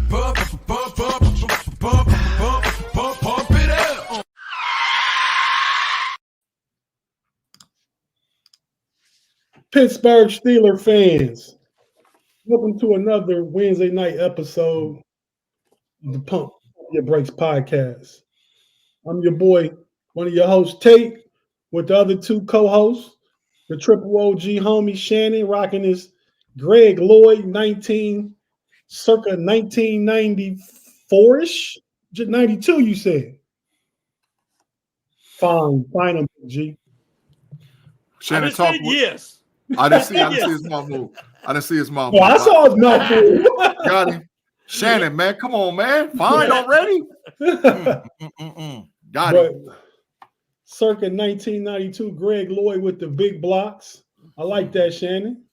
it up. Pittsburgh Steelers fans, welcome to another Wednesday night episode of the Pump Your Brakes podcast. I'm your boy, one of your hosts, Tate, with the other two co-hosts, the triple OG homie Shannon, rocking his Greg Lloyd circa 1994-ish, 92 you said. Fine, G. Shannon talked. Yes. I didn't see his mouth move. I didn't see his mouth Well, move. I saw his mouth move. Got him. Shannon, man, come on, man. Fine already. Got him. Circa 1992, Greg Lloyd with the big blocks. I like that, Shannon.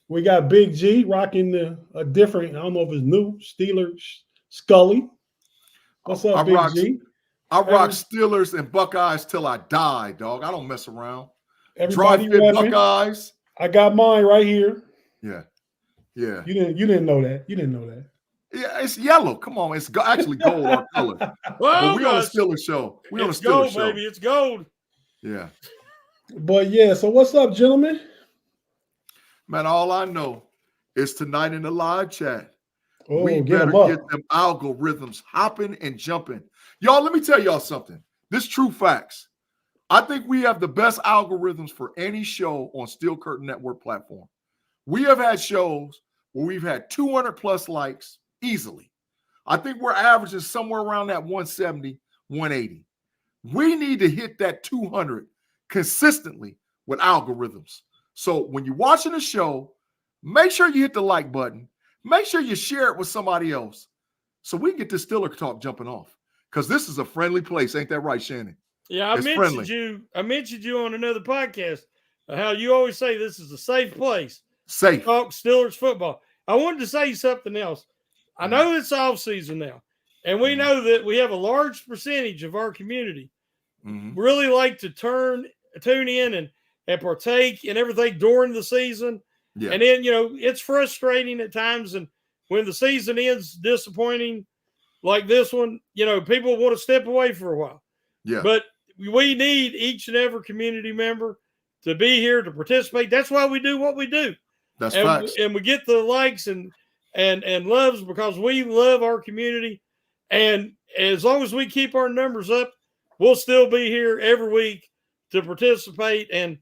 We got Big G rocking a different, I don't know if it's new, Steelers Scully. What's up, Big G? I rock Steelers and Buckeyes till I die, dog. I don't mess around. Everybody Dry-fit Buckeyes. I got mine right here. Yeah. You didn't know that. Yeah, it's yellow. Come on, it's actually gold our color. But we on a Steelers show. We on a Steelers show, baby. It's gold. Yeah. But yeah, so what's up, gentlemen? Man, all I know is tonight in the live chat, better we get them algorithms hopping and jumping. Y'all, let me tell y'all something. This true facts. I think we have the best algorithms for any show on Steel Curtain Network platform. We have had shows where we've had 200 plus likes easily. I think we're averaging somewhere around that 170, 180. We need to hit that 200 consistently with algorithms. So when you're watching the show, make sure you hit the like button. Make sure you share it with somebody else so we can get this Steeler talk jumping off. Because this is a friendly place. Ain't that right, Shannon? Yeah, I mentioned you on another podcast how you always say this is a safe place. Safe. Talk Steelers football. I wanted to say something else. I know it's off-season now, and we know that we have a large percentage of our community really like to tune in and partake in everything during the season. Yeah. And then, it's frustrating at times, and when the season ends disappointing like this one, people want to step away for a while. Yeah. But we need each and every community member to be here to participate. That's why we do what we do. That's facts. And we get the likes and loves because we love our community. And as long as we keep our numbers up, we'll still be here every week to participate and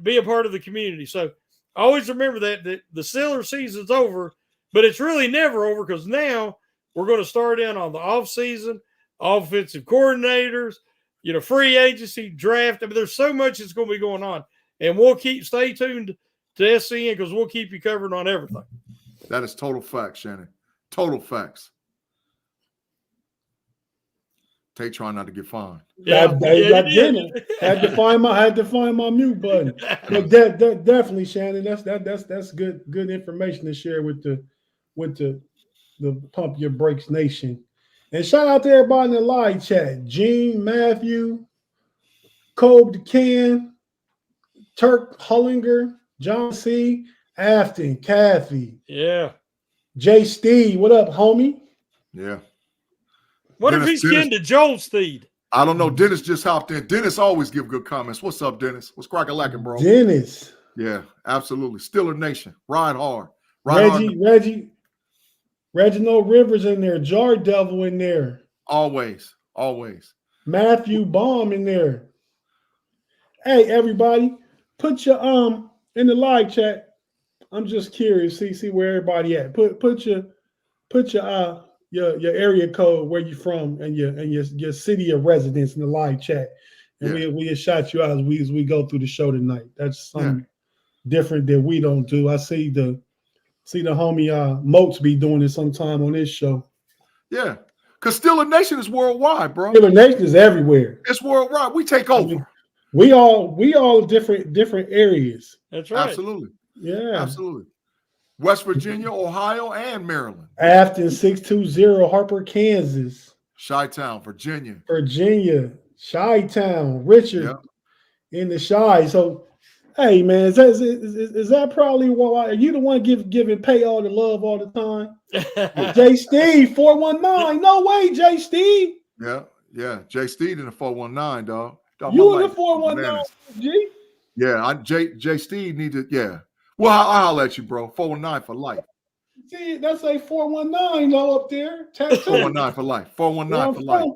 be a part of the community. So always remember that the Steelers season's over, but it's really never over because now we're going to start in on the off-season, offensive coordinators, free agency, draft. I mean, there's so much that's going to be going on. And we'll stay tuned to SCN because we'll keep you covered on everything. That is total facts, Shannon. Total facts. Tate trying not to get fined. Yeah, had to find my mute button. But definitely, Shannon. That's good information to share with the Pump Your Brakes Nation. And shout out to everybody in the live chat. Gene, Matthew, Kobe DeCan, Turk Hullinger, John C., Afton, Kathy. Yeah. Jay Steed, what up, homie? Yeah. What if he's kin to Joel Steed? I don't know. Dennis just hopped in. Dennis always give good comments. What's up, Dennis? What's cracking, bro? Dennis. Yeah, absolutely. Steeler Nation. Ride hard. Reginald Rivers in there. Jar Devil in there. Always. Matthew Baum in there. Hey, everybody, put your in the live chat. I'm just curious. See where everybody at. Put your area code, where you from, and your city of residence in the live chat, and we'll shout you out as we go through the show tonight. That's something different that we don't do. I see the homie Moats be doing it sometime on this show. Yeah, because Steeler Nation is worldwide, bro. Steeler Nation is everywhere. It's worldwide. We take over. I mean, we all different areas. That's right. Absolutely. Yeah. Absolutely. West Virginia, Ohio, and Maryland. Afton 620, Harper, Kansas. Chi-Town, Virginia. Chi-Town, Richard in the Chi. So, Hey man, is that probably why? Are you the one giving pay all the love all the time? J Steve 419. No way, J Steve. Yeah. Jay Steed in the 419, dog. You in the 419, G? Yeah, Jay Steed need to. Yeah. Well, I'll let you, bro. 419 for life. See, that's a 419 though up there. 419 for life. 419 for life.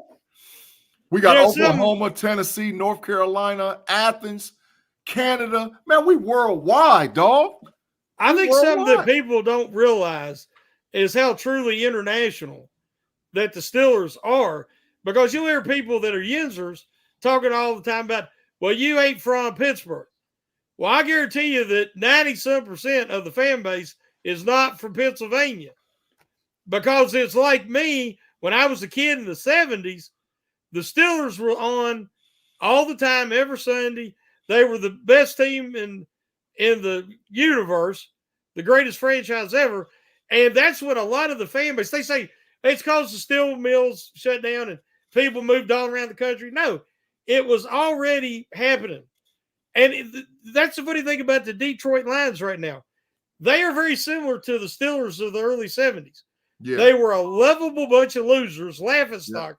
We got Oklahoma, Tennessee, North Carolina, Athens, Canada. Man, we worldwide, dog. I think something that people don't realize is how truly international that the Steelers are, because you'll hear people that are Yinzers talking all the time about, well, you ain't from Pittsburgh. Well, I guarantee you that 90% of the fan base is not from Pennsylvania, because it's like me when I was a kid in the 70s. The Steelers were on all the time, every Sunday. They were the best team in the universe, the greatest franchise ever. And that's what a lot of the fan base, they say it's because the steel mills shut down and people moved all around the country. No, it was already happening. And that's the funny thing about the Detroit Lions right now. They are very similar to the Steelers of the early 70s. Yeah. They were a lovable bunch of losers, laughing stock.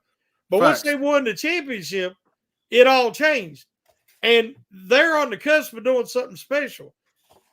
But once they won the championship, it all changed. And they're on the cusp of doing something special.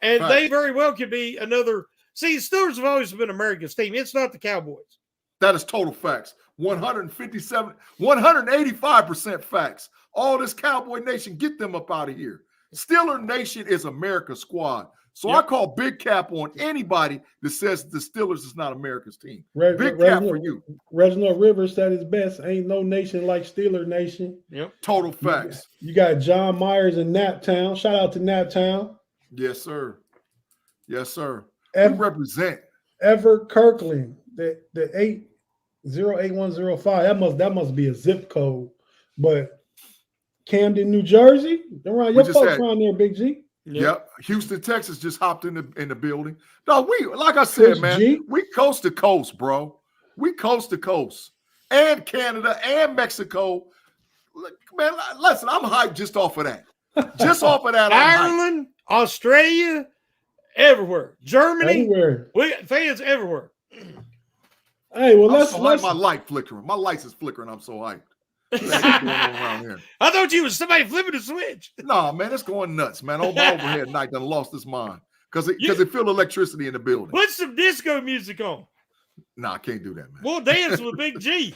And they very well could be another. See, the Steelers have always been America's team. It's not the Cowboys. That is total facts. 185% facts. All this Cowboy Nation, get them up out of here. Steeler Nation is America's squad. So I call big cap on anybody that says the Steelers is not America's team. Big cap for you. Reginald Rivers said his best. Ain't no nation like Steeler Nation. Yep. Total facts. You got John Myers in Naptown. Shout out to Naptown. Yes, sir. Yes, sir. We represent. Everett Kirkland, the 808105. That must be a zip code. But Camden, New Jersey. Around your folks around there, Big G. Yep. Houston, Texas just hopped in the building. No, we, like I said, man, we coast to coast, bro. We coast to coast. And Canada and Mexico. Look, man, listen, I'm hyped just off of that. Just off of that. Ireland, Australia, everywhere. Germany. Everywhere. We got fans everywhere. Hey, well, let's my light flickering. My lights is flickering. I'm so hyped. I thought you was somebody flipping the switch. No, man, it's going nuts, man. Old overhead night done lost his mind because it feel electricity in the building. Put some disco music on. Nah, I can't do that, man. We'll dance with Big G.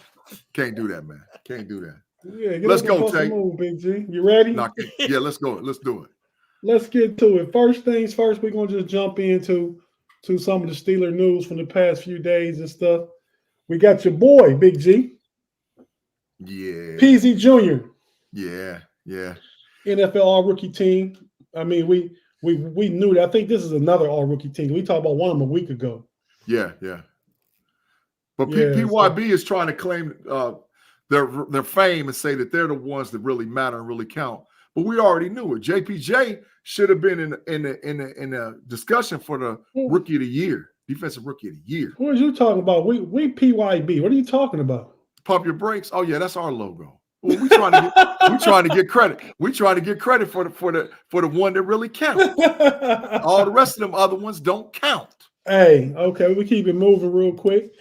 Can't do that, man. Can't do that. Yeah, let's go, Tate. Big G. You ready? Nah, yeah, let's go. Let's do it. Let's get to it. First things first, we're gonna just jump into some of the Steeler news from the past few days and stuff. We got your boy, Big G. Yeah. PZ Jr. Yeah. NFL All-Rookie team. I mean, we knew that. I think this is another All-Rookie team. We talked about one of them a week ago. Yeah. But PYB is trying to claim their fame and say that they're the ones that really matter and really count. But we already knew it. JPJ should have been in a discussion for the Rookie of the Year, Defensive Rookie of the Year. What are you talking about? We PYB. What are you talking about? Pump your brakes. Oh yeah, that's our logo. Well, we trying to get credit. We trying to get credit for the one that really counts. All the rest of them other ones don't count. Hey, okay, we keep it moving real quick.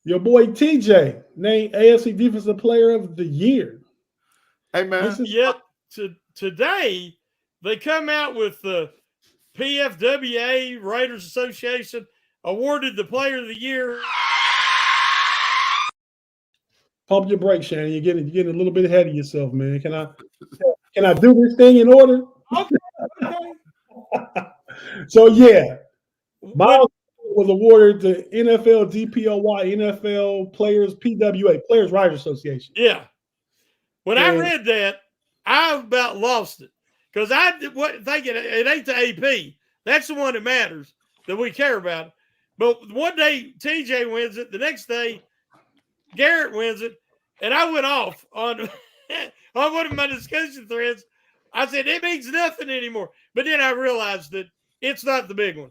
Your boy TJ named AFC Defensive Player of the Year. Hey man, today they come out with the PFWA Writers Association awarded the Player of the Year. Pump your brakes, Shannon. You're getting a little bit ahead of yourself, man. Can I do this thing in order? Okay. So yeah, Myles was awarded the NFL DPOY, NFL Players PWA, Players Writers Association. Yeah. When I read that, I about lost it because I wasn't thinking it ain't the AP. That's the one that matters that we care about. But one day TJ wins it, the next day Garrett wins it, and I went off on one of my discussion threads. I said it means nothing anymore, but then I realized that it's not the big one.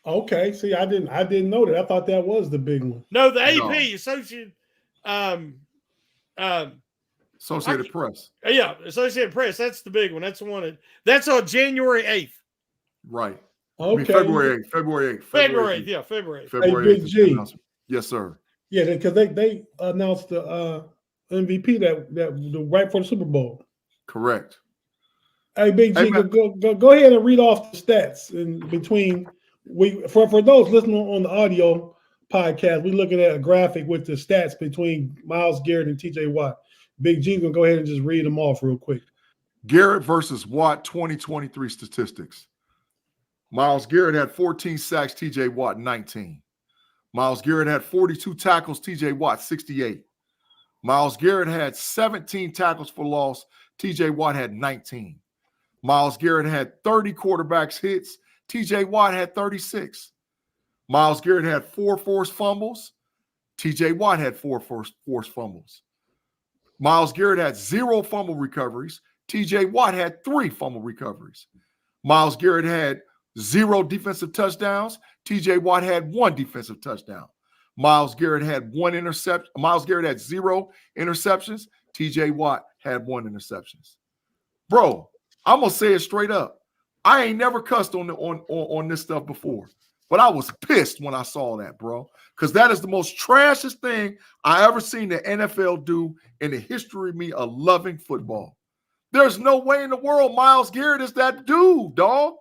Okay, see, I didn't know that. I thought that was the big one. No, the AP Associate Associated Press. Yeah, Associated Press. That's the big one. That's the one. That's on January 8th. Right. Okay. I mean, February 8th. February 8th. Yeah, February 8th. February Big 8th. G. Yes, sir. Yeah, because they announced the MVP that right before the Super Bowl. Correct. Hey, Big G, go ahead and read off the stats in between. For those listening on the audio podcast, we're looking at a graphic with the stats between Myles Garrett and TJ Watt. Big G gonna go ahead and just read them off real quick. Garrett versus Watt 2023 statistics. Myles Garrett had 14 sacks, TJ Watt 19. Myles Garrett had 42 tackles, TJ Watt 68. Myles Garrett had 17 tackles for loss, TJ Watt had 19. Myles Garrett had 30 quarterbacks hits, TJ Watt had 36. Myles Garrett had 4 forced fumbles, TJ Watt had 4 forced fumbles. Myles Garrett had 0 fumble recoveries, TJ Watt had 3 fumble recoveries. Myles Garrett had 0 defensive touchdowns, TJ Watt had 1 defensive touchdown. Myles Garrett had 1 interception. Myles Garrett had 0 interceptions, TJ Watt had 1 interception. Bro, I'm gonna say it straight up. I ain't never cussed on this stuff before, but I was pissed when I saw that, bro, because that is the most trashiest thing I ever seen the NFL do in the history of me of loving football. There's no way in the world Myles Garrett is that dude, dog.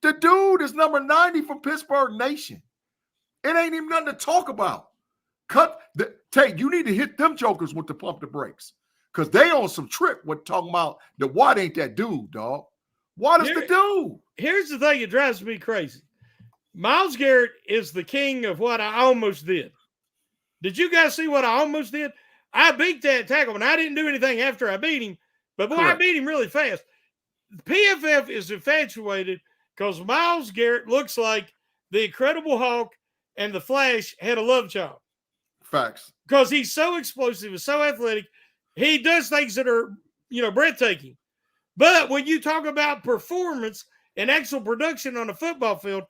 The dude is number 90 from Pittsburgh Nation. It ain't even nothing to talk about. Tate, you need to hit them jokers with the pump the brakes. Because they on some trip with talking about the Watt ain't that dude, dog. Watt is the dude. Here's the thing that drives me crazy. Myles Garrett is the king of what I almost did. Did you guys see what I almost did? I beat that tackle, and I didn't do anything after I beat him. But, boy, I beat him really fast. PFF is infatuated because Myles Garrett looks like the Incredible Hulk and the Flash had a love child. Facts. Because he's so explosive and so athletic. He does things that are, breathtaking. But when you talk about performance and actual production on a football field,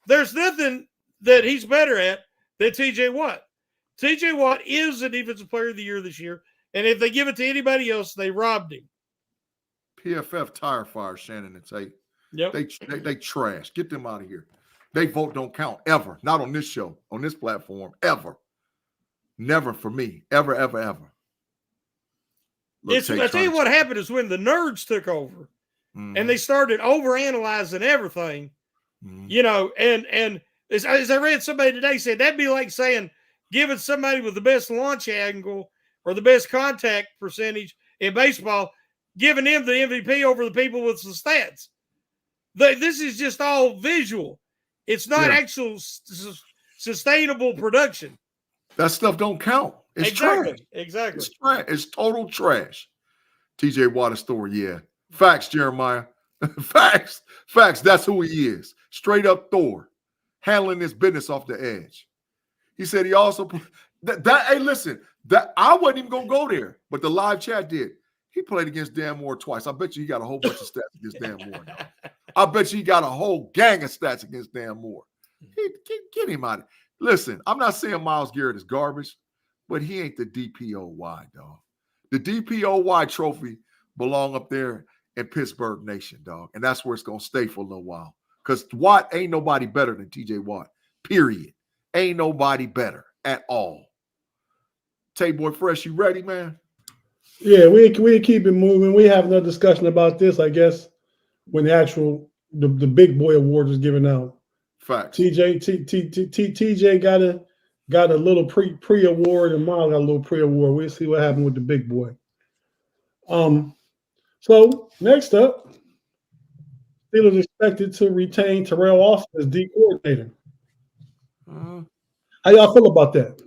there's nothing that he's better at than TJ Watt. TJ Watt is the Defensive Player of the Year this year. And if they give it to anybody else, they robbed him. PFF tire fire Shannon and Tate. Yep. They trash. Get them out of here. They vote don't count ever. Not on this show, on this platform, ever. Never for me. Ever, ever, ever. I tell you what happened is when the nerds took over and they started overanalyzing everything, and as I read somebody today said, that'd be like saying giving somebody with the best launch angle or the best contact percentage in baseball, giving them the MVP over the people with the stats. This is just all visual. It's not actual sustainable production. That stuff don't count. It's trash. Exactly. It's trash. It's total trash. TJ Watt story, yeah. Facts, Jeremiah. Facts. That's who he is. Straight up Thor. Handling his business off the edge. He said he also hey, listen, that I wasn't even gonna go there, but the live chat did. He played against Dan Moore twice. I bet you he got a whole bunch of stats against Dan Moore now. I bet you he got a whole gang of stats against Dan Moore. Get him out of it. Listen, I'm not saying Myles Garrett is garbage, but he ain't the DPOY, dog. The DPOY trophy belong up there in Pittsburgh Nation, dog. And that's where it's going to stay for a little while. Because Watt ain't nobody better than TJ Watt, period. Ain't nobody better at all. Tate Boy Fresh, you ready, man? Yeah, we keep it moving. We have another discussion about this, I guess, when the big boy award is given out. Facts. TJ got a little pre-award, and Myles got a little pre-award. We'll see what happened with the big boy. So next up, Steelers expected to retain Terrell Austin as D coordinator. How y'all feel about that?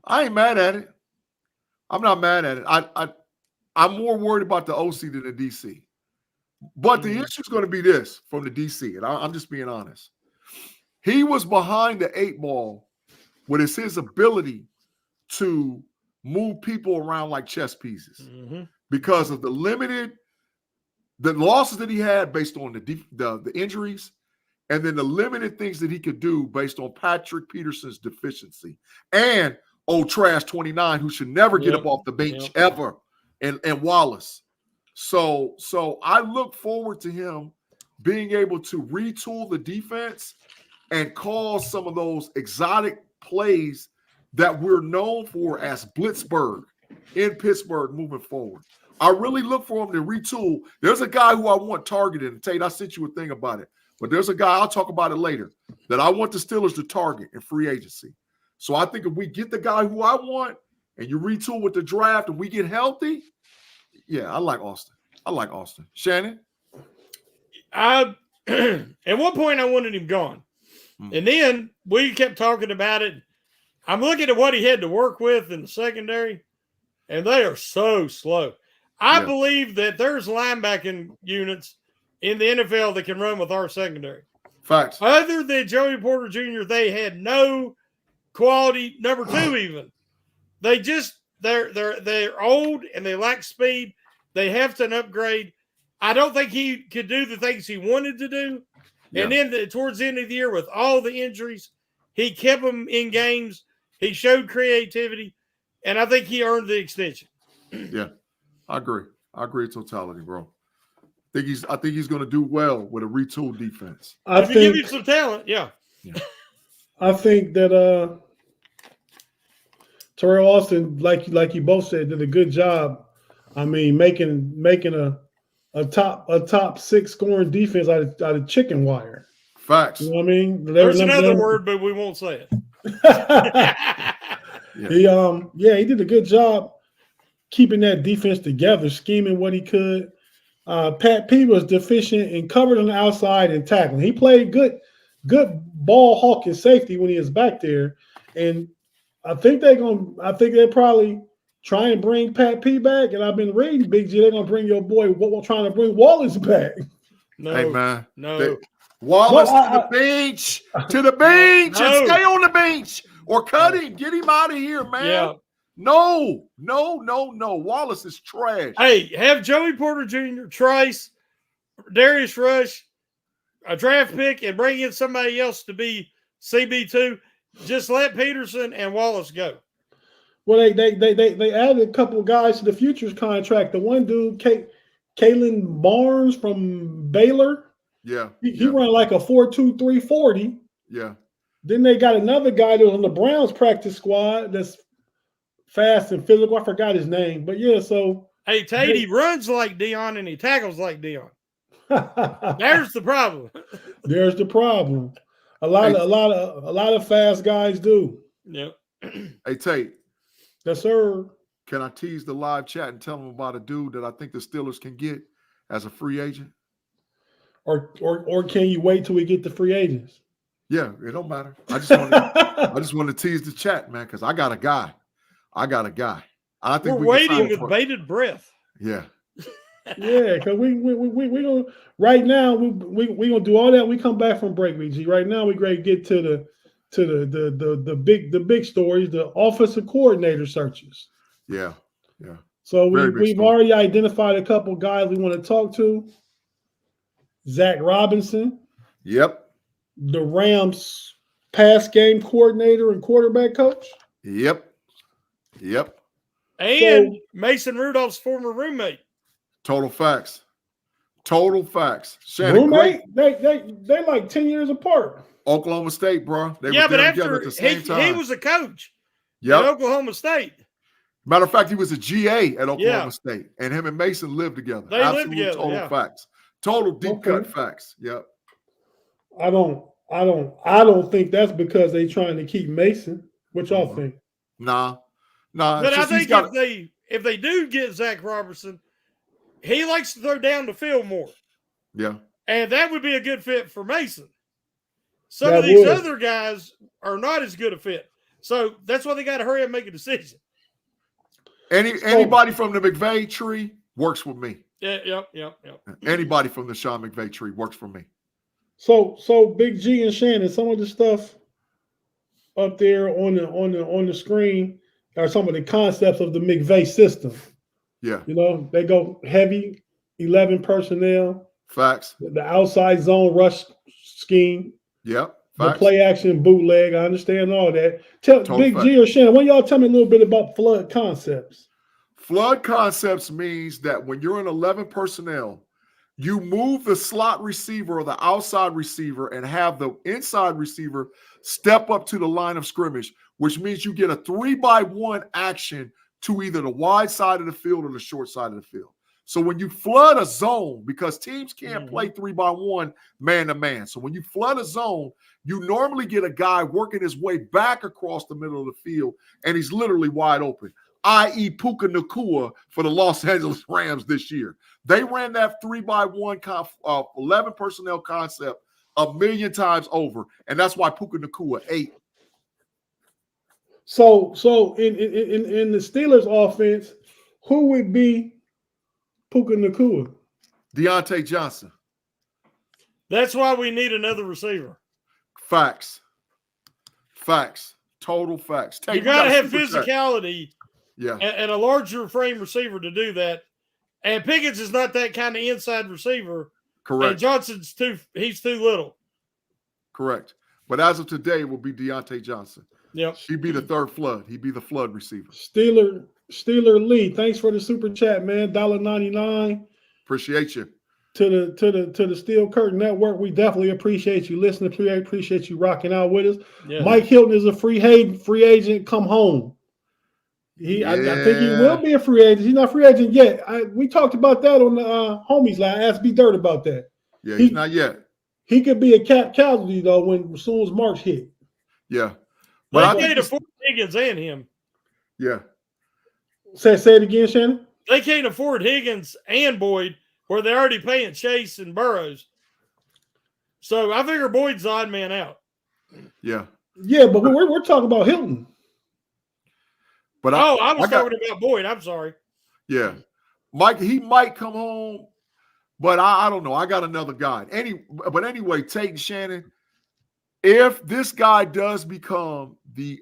I ain't mad at it. I'm not mad at it. I'm more worried about the OC than the DC. But the issue is going to be this from the DC, and I'm just being honest. He was behind the 8 ball with his ability to move people around like chess pieces because of the losses that he had based on the injuries, and then the limited things that he could do based on Patrick Peterson's deficiency. And old trash 29 who should never get up off the bench ever, and Wallace. So I look forward to him being able to retool the defense and call some of those exotic plays that we're known for as Blitzburg in Pittsburgh moving forward. I really look for him to retool. There's a guy who I want targeted. Tate, I sent you a thing about it. But there's a guy, I'll talk about it later, that I want the Steelers to target in free agency. So I think if we get the guy who I want and you retool with the draft and we get healthy, I like Austin. Shannon? At one point, I wanted him gone. And then we kept talking about it. I'm looking at what he had to work with in the secondary, and they are so slow. I believe that there's linebacking units in the NFL that can run with our secondary. Facts. Other than Joey Porter Jr., they had no quality number two even. They're old and they lack speed. They have to upgrade. I don't think he could do the things he wanted to do. Yeah. And then towards the end of the year with all the injuries, he kept them in games. He showed creativity, and I think he earned the extension. Yeah, I agree. I agree totality, bro. I think he's going to do well with a retooled defense. If you give him some talent, yeah. I think that Terrell Austin, like you both said, did a good job. I mean, making a top six scoring defense out of chicken wire. Facts. You know what I mean? There's another word, but we won't say it. He did a good job keeping that defense together, scheming what he could. Pat P was deficient in covered on the outside and tackling. He played good ball hawking safety when he was back there, and I think they'll probably try and bring Pat P back. And I've been reading, Big G, they're gonna bring your boy trying to bring Wallace back. No, hey man, no. Wallace to the bench, and stay on the bench or cut him, get him out of here, man. Yeah. No. Wallace is trash. Hey, have Joey Porter Jr., Trice, Darius Rush, a draft pick, and bring in somebody else to be CB2. Just let Peterson and Wallace go. Well, they added a couple of guys to the futures contract. The one dude, Kalen Barnes from Baylor. Yeah. He ran like a 4.2 340. Yeah. Then they got another guy that was on the Browns practice squad that's fast and physical. I forgot his name. But yeah, so hey, Tate, he runs like Dion and he tackles like Dion. There's the problem. There's the problem. A lot of fast guys do. Yep. Hey, Tate. Yes, sir. Can I tease the live chat and tell them about a dude that I think the Steelers can get as a free agent? Or can you wait till we get the free agents? Yeah, it don't matter. I just want to tease the chat, man, because I got a guy. I think we're waiting with bated breath. Yeah. Yeah, because we gonna right now we gonna do all that. We come back from break, BG. Right now we great get to the big stories, the offensive coordinator searches. Yeah. So we've already identified a couple guys we want to talk to. Zach Robinson. Yep. The Rams pass game coordinator and quarterback coach. Yep. And Mason Rudolph's former roommate. Total facts. Shannon, roommate? They like 10 years apart. Oklahoma State, bro. They were but after together at the same time. He was a coach at Oklahoma State. Matter of fact, he was a GA at Oklahoma State, and him and Mason lived together. They lived together. Total facts. Total deep cut facts. Yep. I don't think that's because they trying to keep Mason. What y'all think? Nah. But I think if they do get Zach Robertson, he likes to throw down the field more. Yeah. And that would be a good fit for Mason. Some of these other guys are not as good a fit. So that's why they got to hurry up and make a decision. Anybody from the McVay tree works with me. Yeah, yep. Anybody from the Sean McVay tree works for me. So Big G and Shannon, some of the stuff up there on the screen are some of the concepts of the McVay system. Yeah. You know, they go heavy 11 personnel. Facts. The outside zone rush scheme. Yep. The play action bootleg. I understand all that. Tell Big G or Shannon, why y'all tell me a little bit about flood concepts? Flood concepts means that when you're in 11 personnel, you move the slot receiver or the outside receiver and have the inside receiver step up to the line of scrimmage, which means you get a 3-by-1 action to either the wide side of the field or the short side of the field. So when you flood a zone, because teams can't play 3-by-1 man-to-man. So when you flood a zone, you normally get a guy working his way back across the middle of the field, and he's literally wide open, i.e. Puka Nacua for the Los Angeles Rams this year. They ran that 3-by-1 11 personnel concept a million times over, and that's why Puka Nacua ate. So in the Steelers offense, who would be Puka Nacua? Deontay Johnson. That's why we need another receiver. Facts. Total facts. You got to have physicality. Yeah. And a larger frame receiver to do that. And Pickens is not that kind of inside receiver. Correct. And Johnson's he's too little. Correct. But as of today, it will be Deontay Johnson. Yep. He'd be the third flood. He'd be the flood receiver. Steeler Lee, thanks for the super chat, man. $1.99. Appreciate you. To the Steel Curtain Network, we definitely appreciate you listening. Appreciate you rocking out with us. Yeah. Mike Hilton is a free agent. Come home. I think he will be a free agent. He's not free agent yet. We talked about that on the homies line. Ask B Dirt about that. Yeah, he's not yet. He could be a cap casualty though as soon as March hit. Yeah, but they can't afford Higgins and him. Yeah. Say it again, Shannon. They can't afford Higgins and Boyd, where they're already paying Chase and Burrows. So I figure Boyd's the odd man out. Yeah. Yeah, but we're talking about Hilton. But I was talking about Boyd. I'm sorry. Yeah. Mike, he might come home, but I don't know. I got another guy. But anyway, Tate and Shannon, if this guy does become the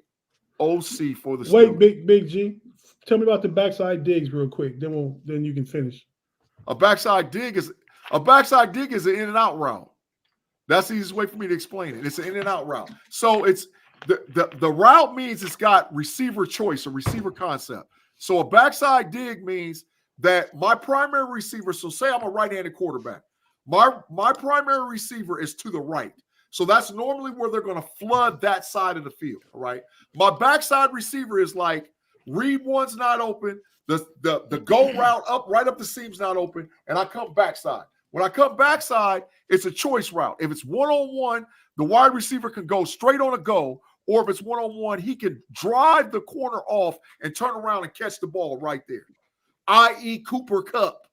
OC for the Steelers. Wait, Big G. Tell me about the backside digs real quick. Then you can finish. A backside dig is an in and out route. That's the easiest way for me to explain it. It's an in and out route. So it's the route means it's got receiver choice, a receiver concept. So a backside dig means that my primary receiver, so say I'm a right-handed quarterback, my primary receiver is to the right. So that's normally where they're going to flood that side of the field, all right? My backside receiver is like read one's not open, the go route right up the seam's not open, and I come backside. When I come backside, it's a choice route. If it's one-on-one, the wide receiver can go straight on a go, or if it's one-on-one, he can drive the corner off and turn around and catch the ball right there, i.e. Cooper Kupp.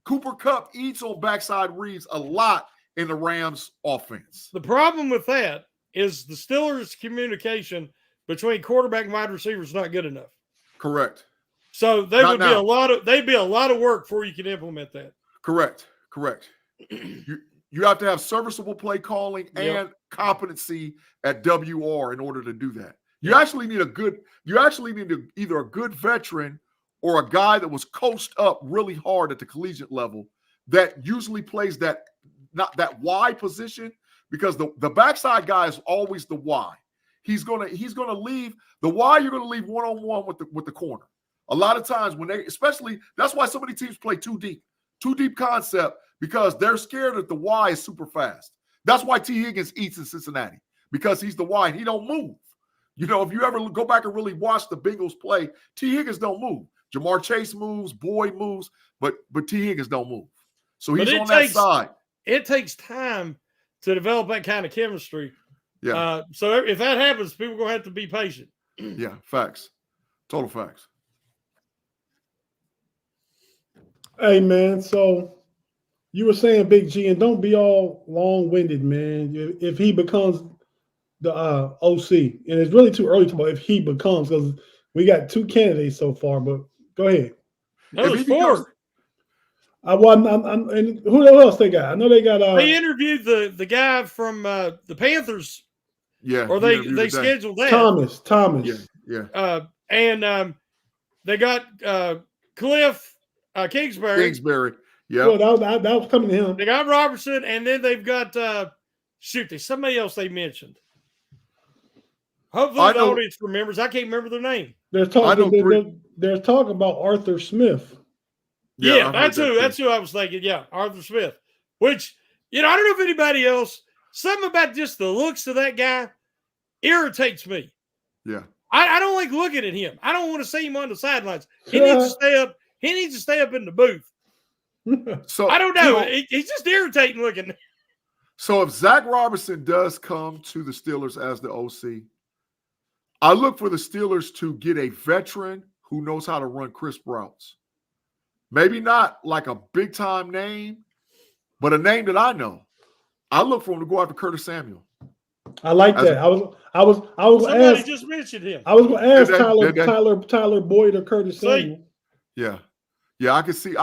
Cooper Kupp eats on backside reads a lot in the Rams offense. The problem with that is the Steelers' communication between quarterback and wide receiver is not good enough. Correct. So they'd be a lot of work before you can implement that. Correct. You have to have serviceable play calling and competency at WR in order to do that. You actually need either a good veteran or a guy that was coached up really hard at the collegiate level that usually plays that Y position, because the backside guy is always the Y. He's gonna leave the Y. You're gonna leave one-on-one with the corner. A lot of times that's why so many teams play too deep concept, because they're scared that the Y is super fast. That's why T. Higgins eats in Cincinnati, because he's the Y and he don't move. You know, if you ever go back and really watch the Bengals play, T. Higgins don't move. Jamar Chase moves, Boyd moves, but T. Higgins don't move. So he's on that side. It takes time to develop that kind of chemistry. Yeah. So if that happens, people are going to have to be patient. Yeah, facts. Total facts. Hey, man, so you were saying, Big G, and don't be all long-winded, man. If he becomes the OC, and it's really too early to talk about if he becomes, because we got two candidates so far, but go ahead. That was four. And who else they got? I know they got. They interviewed the guy from the Panthers. Yeah, or they scheduled that. Thomas. Yeah. And they got Cliff Kingsbury. Yeah. Well, that was coming to him. They got Robertson, and then they've got there's somebody else they mentioned. Hopefully the audience remembers. I can't remember their name. There's talk about Arthur Smith. Yeah, that's who I was thinking. Yeah, Arthur Smith. Which, I don't know if anybody else, something about just the looks of that guy irritates me. Yeah. I don't like looking at him. I don't want to see him on the sidelines. He needs to stay up. He needs to stay up in the booth. So I don't know. He's just irritating looking. So if Zach Robinson does come to the Steelers as the OC, I look for the Steelers to get a veteran who knows how to run crisp routes. Maybe not like a big-time name, but a name that I know. I look for him to go after Curtis Samuel. I like that. I was somebody just mentioned him. I was going to ask Tyler Boyd or Curtis Samuel. Yeah. Yeah, I can see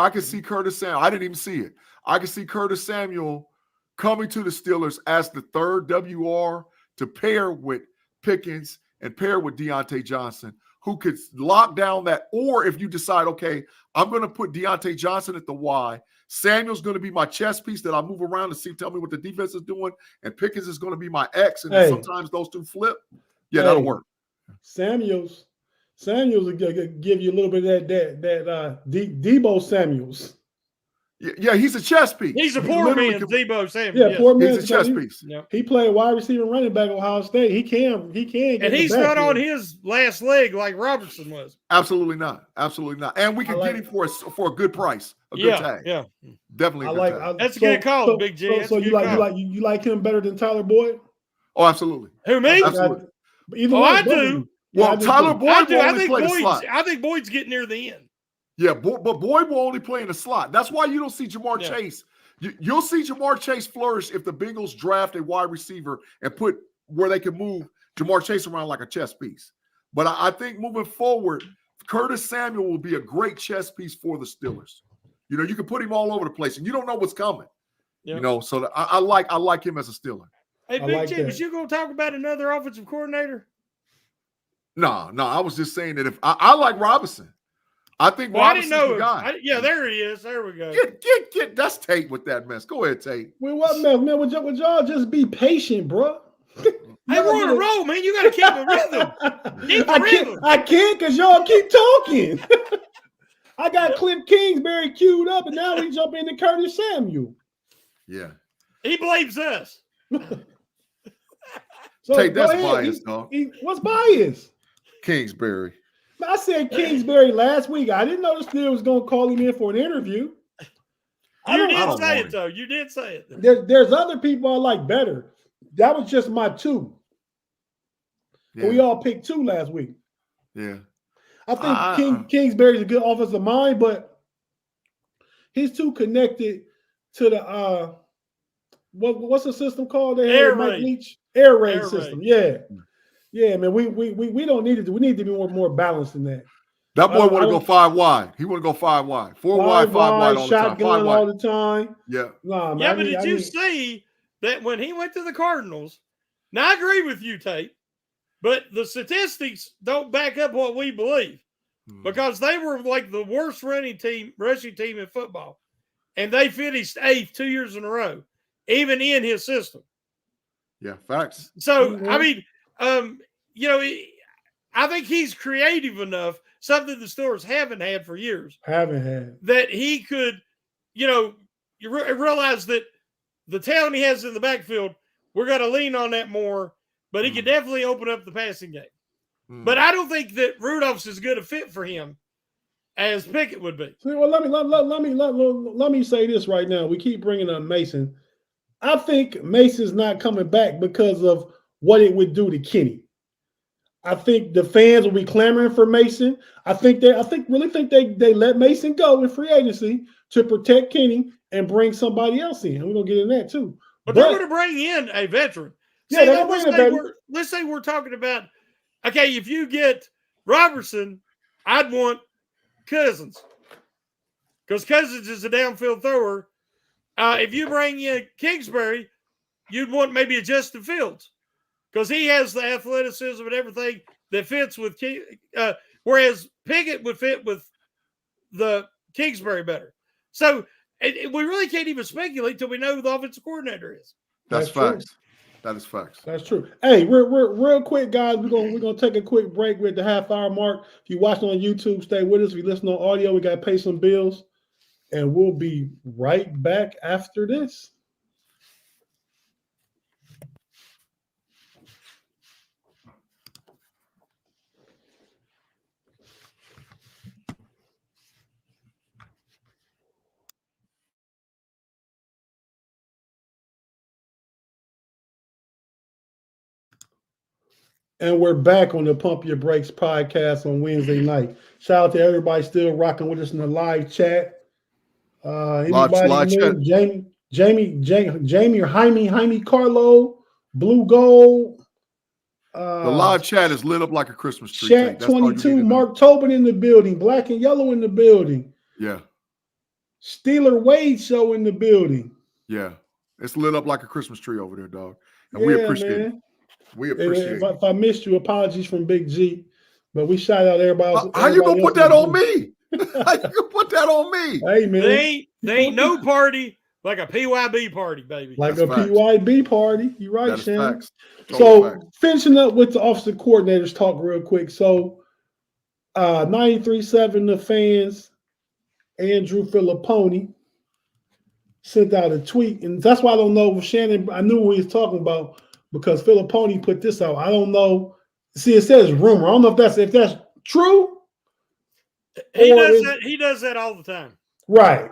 Curtis Samuel. I didn't even see it. I can see Curtis Samuel coming to the Steelers as the third WR to pair with Pickens and pair with Deontay Johnson, who could lock down that. Or if you decide, okay, I'm going to put Deontay Johnson at the Y, Samuel's going to be my chess piece that I move around to tell me what the defense is doing, and Pickens is going to be my X, and sometimes those two flip. Yeah, that'll work. Samuels will give you a little bit of that Debo Samuels. Yeah, he's a chess piece. He's a poor man, Debo Samuel. Yeah, poor man. He's a chess piece. He played wide receiver and running back at Ohio State. He can. And he's not on his last leg like Robertson was. Absolutely not. Absolutely not. And we can get him for a good price, a good tag. Yeah, definitely. That's a good call, Big G. So you like him better than Tyler Boyd? Oh, absolutely. Who, me? Absolutely. I do. Well, Tyler Boyd will only play the slot. I think Boyd's getting near the end. Yeah, but Boyd will only play in the slot. That's why you don't see Jamar Chase. You'll see Jamar Chase flourish if the Bengals draft a wide receiver and put where they can move Jamar Chase around like a chess piece. But I think moving forward, Curtis Samuel will be a great chess piece for the Steelers. You can put him all over the place, and you don't know what's coming. Yeah. So I like him as a Steeler. Hey, Big G, was you going to talk about another offensive coordinator? No. I was just saying that if I like Robinson. I think Robinson's the guy. There he is. There we go. Get that's Tate with that mess. Go ahead, Tate. Well, what mess, man? Would y'all just be patient, bro? Hey, we're on a roll, man. You got to keep the rhythm. I can't because y'all keep talking. I got Cliff Kingsbury queued up, and now we jump into Curtis Samuel. Yeah. He blames us. So Tate, that's bias, dog. What's bias? Kingsbury. I said Kingsbury last week. I didn't know the Steelers was going to call him in for an interview. You did say it, though. You did say it. There's other people I like better. That was just my two. Yeah. We all picked two last week. Yeah. I think Kingsbury's a good offensive mind, but he's too connected to the what's the system called? Air raid system. Yeah. Yeah, man. We don't need it. We need to be more balanced than that. That boy want to go 5 wide. He want to go 5 wide. 4 wide, 5 wide all the time. Shotgun all the time. Yeah. Nah, man, yeah, but did you see that when he went to the Cardinals? Now, I agree with you, Tate, but the statistics don't back up what we believe because they were like the worst rushing team in football, and they finished 8th 2 years in a row, even in his system. Yeah, facts. So, I mean, I think he's creative enough, something the Steelers haven't had for years. That he could, you realize that the talent he has in the backfield, we're going to lean on that more, but he could definitely open up the passing game. But I don't think that Rudolph's as good a fit for him as Pickett would be. Well, let me say this right now. We keep bringing up Mason. I think Mason's not coming back because of what it would do to Kenny. I think the fans will be clamoring for Mason. I really think they let Mason go in free agency to protect Kenny and bring somebody else in. We're gonna get in that too. But they're going to bring in a veteran. Yeah, let's say we're talking about, okay, if you get Robertson, I'd want Cousins because Cousins is a downfield thrower. If you bring in Kingsbury, you'd want maybe a Justin Fields because he has the athleticism and everything that fits with whereas Pickett would fit with the Kingsbury better. So we really can't even speculate till we know who the offensive coordinator is. That's facts. That is facts. That's true. Hey, we're real quick, guys. We're gonna take a quick break. We're at the half-hour mark. If you watching on YouTube, stay with us. If you listen on audio, we gotta pay some bills, and we'll be right back after this. And we're back on the Pump Your Brakes podcast on Wednesday night. Shout out to everybody still rocking with us in the live chat. Anybody Live new? chat. Jamie or Jaime Carlo, Blue Gold. The live chat is lit up like a Christmas tree. Shaq 22, Mark Tobin in the building, Black and Yellow in the building. Yeah. Steeler Wade show in the building. Yeah. It's lit up like a Christmas tree over there, dog. And we appreciate it. We appreciate it. If I missed you, apologies from Big G. But we shout out everybody. How you gonna put that on me? How you gonna put that on me? Hey man, they ain't no party like a PYB party, baby. Like that's a facts. PYB party. You're right, that Shannon. So finishing up with the offensive coordinators talk real quick. So 93.7 the fans, Andrew Filipponi sent out a tweet, and that's why I don't know if Shannon. I knew what he was talking about because Filipponi put this out. I don't know. See, it says rumor. I don't know if that's true. He does that all the time. Right.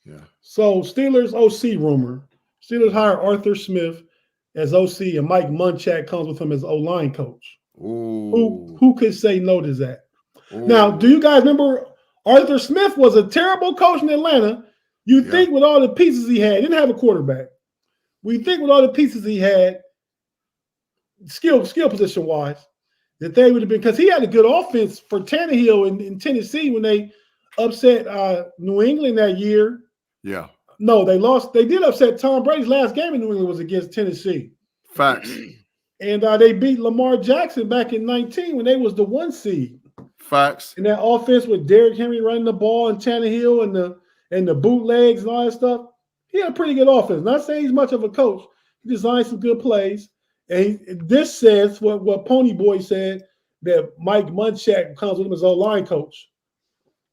Yeah. So Steelers OC rumor. Steelers hire Arthur Smith as OC and Mike Munchak comes with him as O-line coach. Ooh. Who could say no to that? Ooh. Now, do you guys remember Arthur Smith was a terrible coach in Atlanta? You think with all the pieces he had, he didn't have a quarterback. We think with all the pieces he had, skill position wise, that they would have been, because he had a good offense for Tannehill in Tennessee when they upset New England that year. Yeah. No, they lost. They did upset Tom Brady's last game in New England was against Tennessee. Facts. And they beat Lamar Jackson back in 19 when they was the 1 seed. Facts. And that offense with Derrick Henry running the ball and Tannehill and the bootlegs and all that stuff, he had a pretty good offense. Not saying he's much of a coach. He designed some good plays. And this says what Pony Boy said, that Mike Munchak comes with him as O-line coach.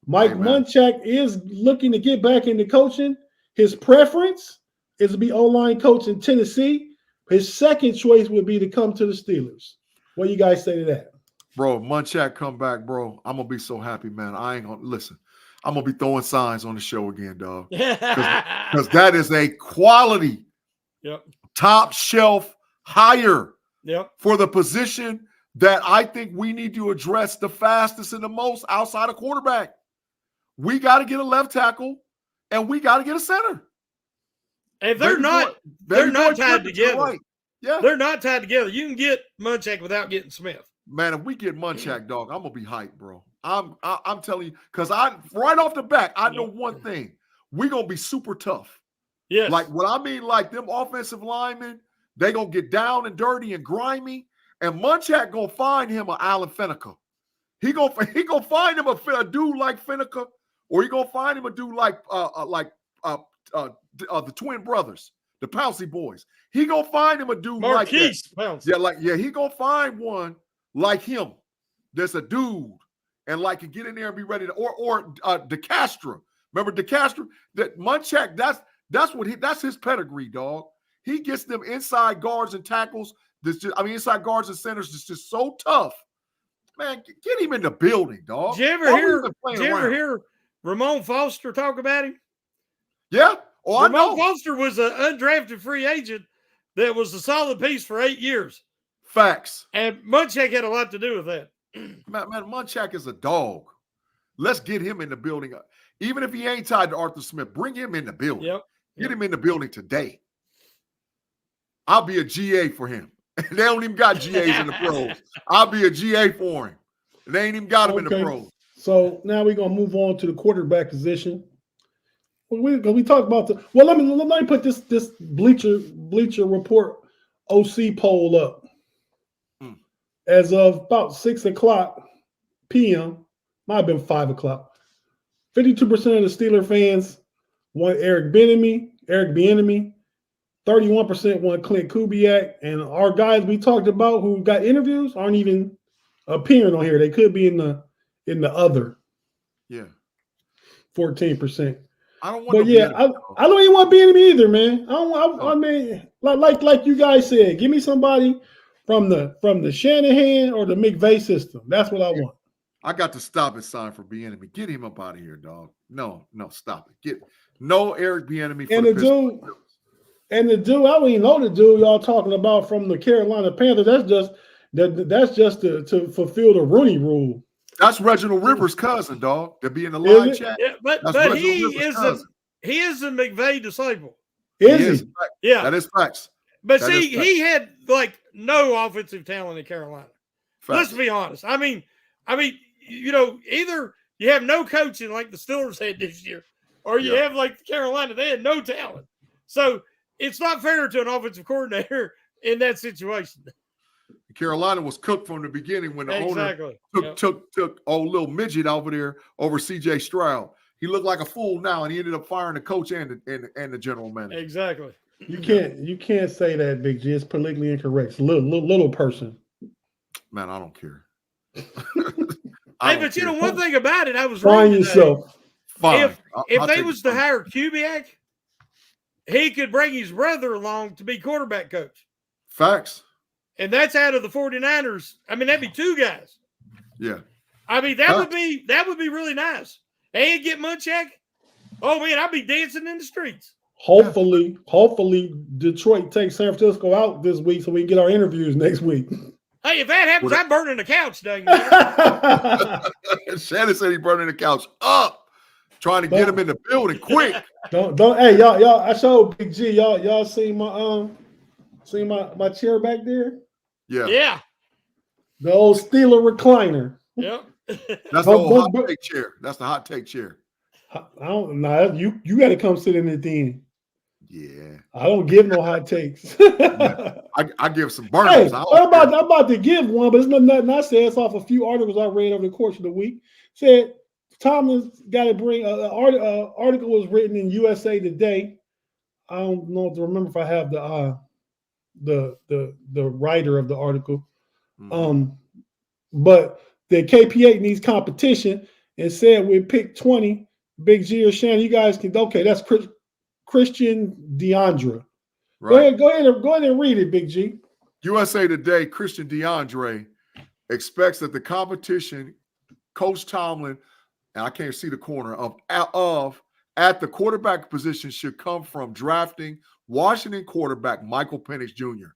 Mike Munchak is looking to get back into coaching. His preference is to be O-line coach in Tennessee. His second choice would be to come to the Steelers. What do you guys say to that? Bro, Munchak come back, bro. I'm going to be so happy, man. I ain't going to – listen, I'm going to be throwing signs on the show again, dog. Because that is a quality, top shelf hire for the position that I think we need to address the fastest and the most outside of quarterback. We got to get a left tackle, and we got to get a center. And they're not tied together. Right. Yeah. They're not tied together. You can get Munchak without getting Smith. Man, if we get Munchak, dog, I'm gonna be hyped, bro. I'm telling you, because I right off the bat, I know one thing. We're gonna be super tough. Yes. Like what I mean, like them offensive linemen, they gonna get down and dirty and grimy, and Munchak gonna find him an Alan Fenneker. He gonna find him a dude like Fenneker, or he gonna find him a dude like the twin brothers, the Pouncey boys. He gonna find him a dude Marquise like that. Pouncey. He gonna find one like him. There's a dude and like can get in there and be ready to or DeCastro. Remember DeCastro? That Munchak, that's his pedigree, dog. He gets them inside guards and tackles. Inside guards and centers. It's just so tough. Man, get him in the building, dog. Did you ever hear Ramon Foster talk about him? Yeah. Oh, Ramon Foster was an undrafted free agent that was a solid piece for 8 years. Facts. And Munchak had a lot to do with that. Man, Munchak is a dog. Let's get him in the building. Even if he ain't tied to Arthur Smith, bring him in the building. Get him in the building today. I'll be a GA for him. They don't even got GAs in the pros. I'll be a GA for him. They ain't even got him in the pros. So now we're gonna move on to the quarterback position. We talked about let me put this Bleacher Report OC poll up. As of about 6:00 p.m., might have been 5 o'clock. 52% of the Steeler fans want Eric Bieniemy. 31% want Clint Kubiak, and our guys we talked about who got interviews aren't even appearing on here. They could be in the other. Yeah. 14%. I don't want but yeah, I don't even want Bieniemy either, man. I mean, like you guys said, give me somebody from the Shanahan or the McVay system. That's what I want. I got to stop it sign for Bieniemy. Get him up out of here, dog. No, stop it. Get no Eric Bieniemy for the dude. And the dude, I don't even know the dude y'all talking about from the Carolina Panthers. That's just to fulfill the Rooney rule. That's Reginald Rivers' cousin, dog. To be in the live chat. Yeah, but he is a McVay disciple. Is he? Yeah, that is facts. But see, he had like no offensive talent in Carolina. Facts. Let's be honest. I mean, either you have no coaching like the Steelers had this year, or you have like Carolina, they had no talent. So it's not fair to an offensive coordinator in that situation. Carolina was cooked from the beginning when the owner took old little midget over there over C.J. Stroud. He looked like a fool now, and he ended up firing the coach and the general manager. Exactly. You can't say that, Big G. It's politically incorrect. It's little person. Man, I don't care. But one thing about it, I was find yourself. Fine. If they was to hire Kubiak, he could bring his brother along to be quarterback coach. Facts. And that's out of the 49ers. I mean, that'd be two guys. Yeah. I mean, that would be really nice. And get Munchak. Oh man, I'd be dancing in the streets. Hopefully, Detroit takes San Francisco out this week so we can get our interviews next week. Hey, if that happens, I'm burning the couch, dang. Shannon said he's burning the couch up, trying to get him in the building quick. Don't. Hey, y'all. I showed Big G. Y'all see my my chair back there? Yeah. The old Steeler recliner. Yep. That's the old hot take chair. That's the hot take chair. I don't know. You got to come sit in it then. Yeah. I don't give no hot takes. I give some burners. Hey, I'm about to give one, but it's not nothing I said. It's off a few articles I read over the course of the week. Said Tomlin's got to bring an article was written in USA Today. I don't know to remember if I have the writer of the article. But the KP8 needs competition and said with pick 20, Big G or Shannon, you guys can that's Christian DeAndre. Right. Go ahead and read it, Big G. USA Today, Christian DeAndre expects that the competition, Coach Tomlin, and I can't see the corner of at the quarterback position should come from drafting Washington quarterback Michael Penix Jr.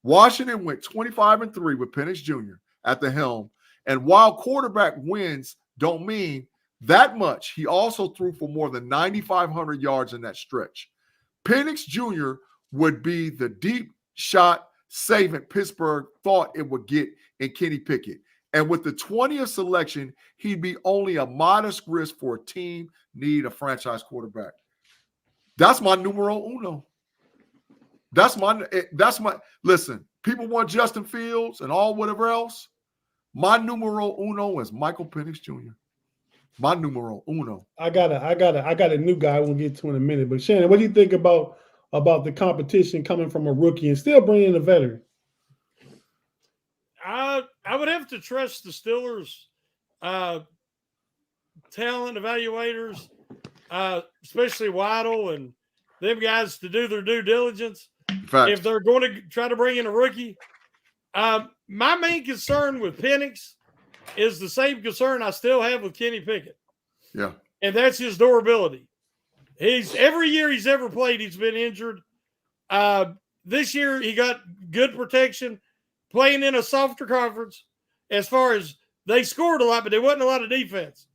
Washington went 25-3 with Penix Jr. at the helm. And while quarterback wins don't mean that much, he also threw for more than 9,500 yards in that stretch. Penix Jr. would be the deep shot savant Pittsburgh thought it would get in Kenny Pickett. And with the 20th selection, he'd be only a modest risk for a team need a franchise quarterback. That's my numero uno. That's my listen, people want Justin Fields and all whatever else. My numero uno is Michael Penix Jr. My numero uno. I got a new guy we'll get to in a minute. But Shannon, what do you think about the competition coming from a rookie and still bringing in a veteran? I would have to trust the Steelers talent evaluators, especially Waddle and them guys to do their due diligence. If they're going to try to bring in a rookie. My main concern with Penix is the same concern I still have with Kenny Pickett. Yeah. And that's his durability. Every year he's ever played, he's been injured. This year he got good protection, playing in a softer conference as far as they scored a lot, but there wasn't a lot of defense.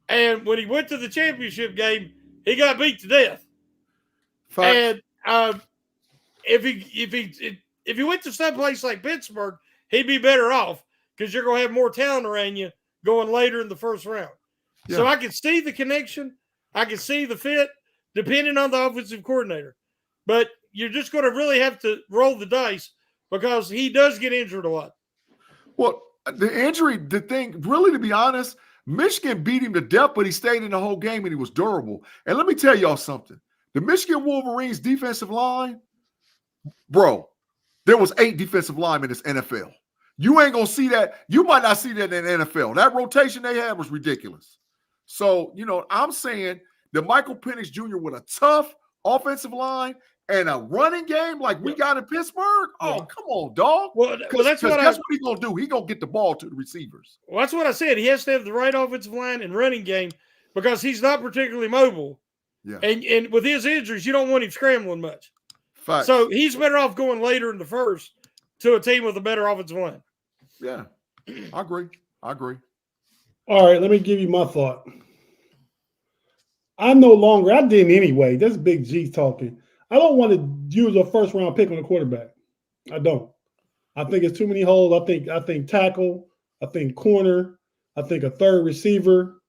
And when he went to the championship game, he got beat to death. And if he went to some place like Pittsburgh, he'd be better off because you're going to have more talent around you going later in the first round. Yeah. So I can see the connection. I can see the fit depending on the offensive coordinator. But you're just going to really have to roll the dice because he does get injured a lot. Well, the thing, really, to be honest, Michigan beat him to death, but he stayed in the whole game and he was durable. And let me tell y'all something. The Michigan Wolverines defensive line Bro, there was 8 defensive linemen in this NFL. You ain't going to see that. You might not see that in the NFL. That rotation they had was ridiculous. So, I'm saying that Michael Penix Jr. with a tough offensive line and a running game like we got in Pittsburgh. Oh, come on, dog. Well, that's what he's going to do. He's going to get the ball to the receivers. Well, that's what I said. He has to have the right offensive line and running game because he's not particularly mobile. Yeah. And with his injuries, you don't want him scrambling much. Facts. So he's better off going later in the first to a team with a better offensive line. Yeah, I agree. All right, let me give you my thought. I didn't anyway. That's Big G talking. I don't want to use a first-round pick on a quarterback. I don't. I think it's too many holes. I think tackle. I think corner. I think a third receiver.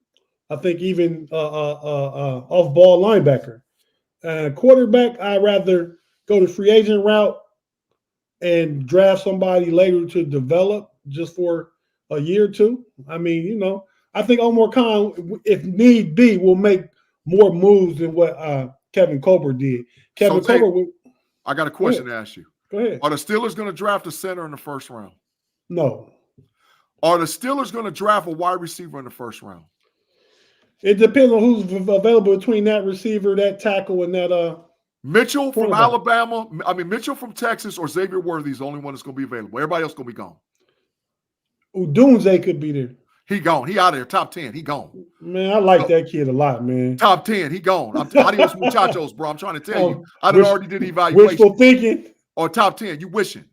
I think even off-ball linebacker. Quarterback, I'd rather go the free agent route and draft somebody later to develop just for a year or two. I mean, I think Omar Khan, if need be, will make more moves than what Kevin Colbert did. I got a question to ask you. Go ahead. Are the Steelers going to draft a center in the first round? No. Are the Steelers going to draft a wide receiver in the first round? It depends on who's available between that receiver, that tackle, and that Mitchell from Alabama. I mean, Mitchell from Texas or Xavier Worthy is the only one that's going to be available. Everybody else going to be gone. Udunze could be there. He gone. He out of there. Top 10. He gone. Man, I like that kid a lot, man. Top 10. He gone. Adios muchachos, bro. I'm trying to tell you. I already did evaluation. Wishful thinking. Or top 10. You wishing.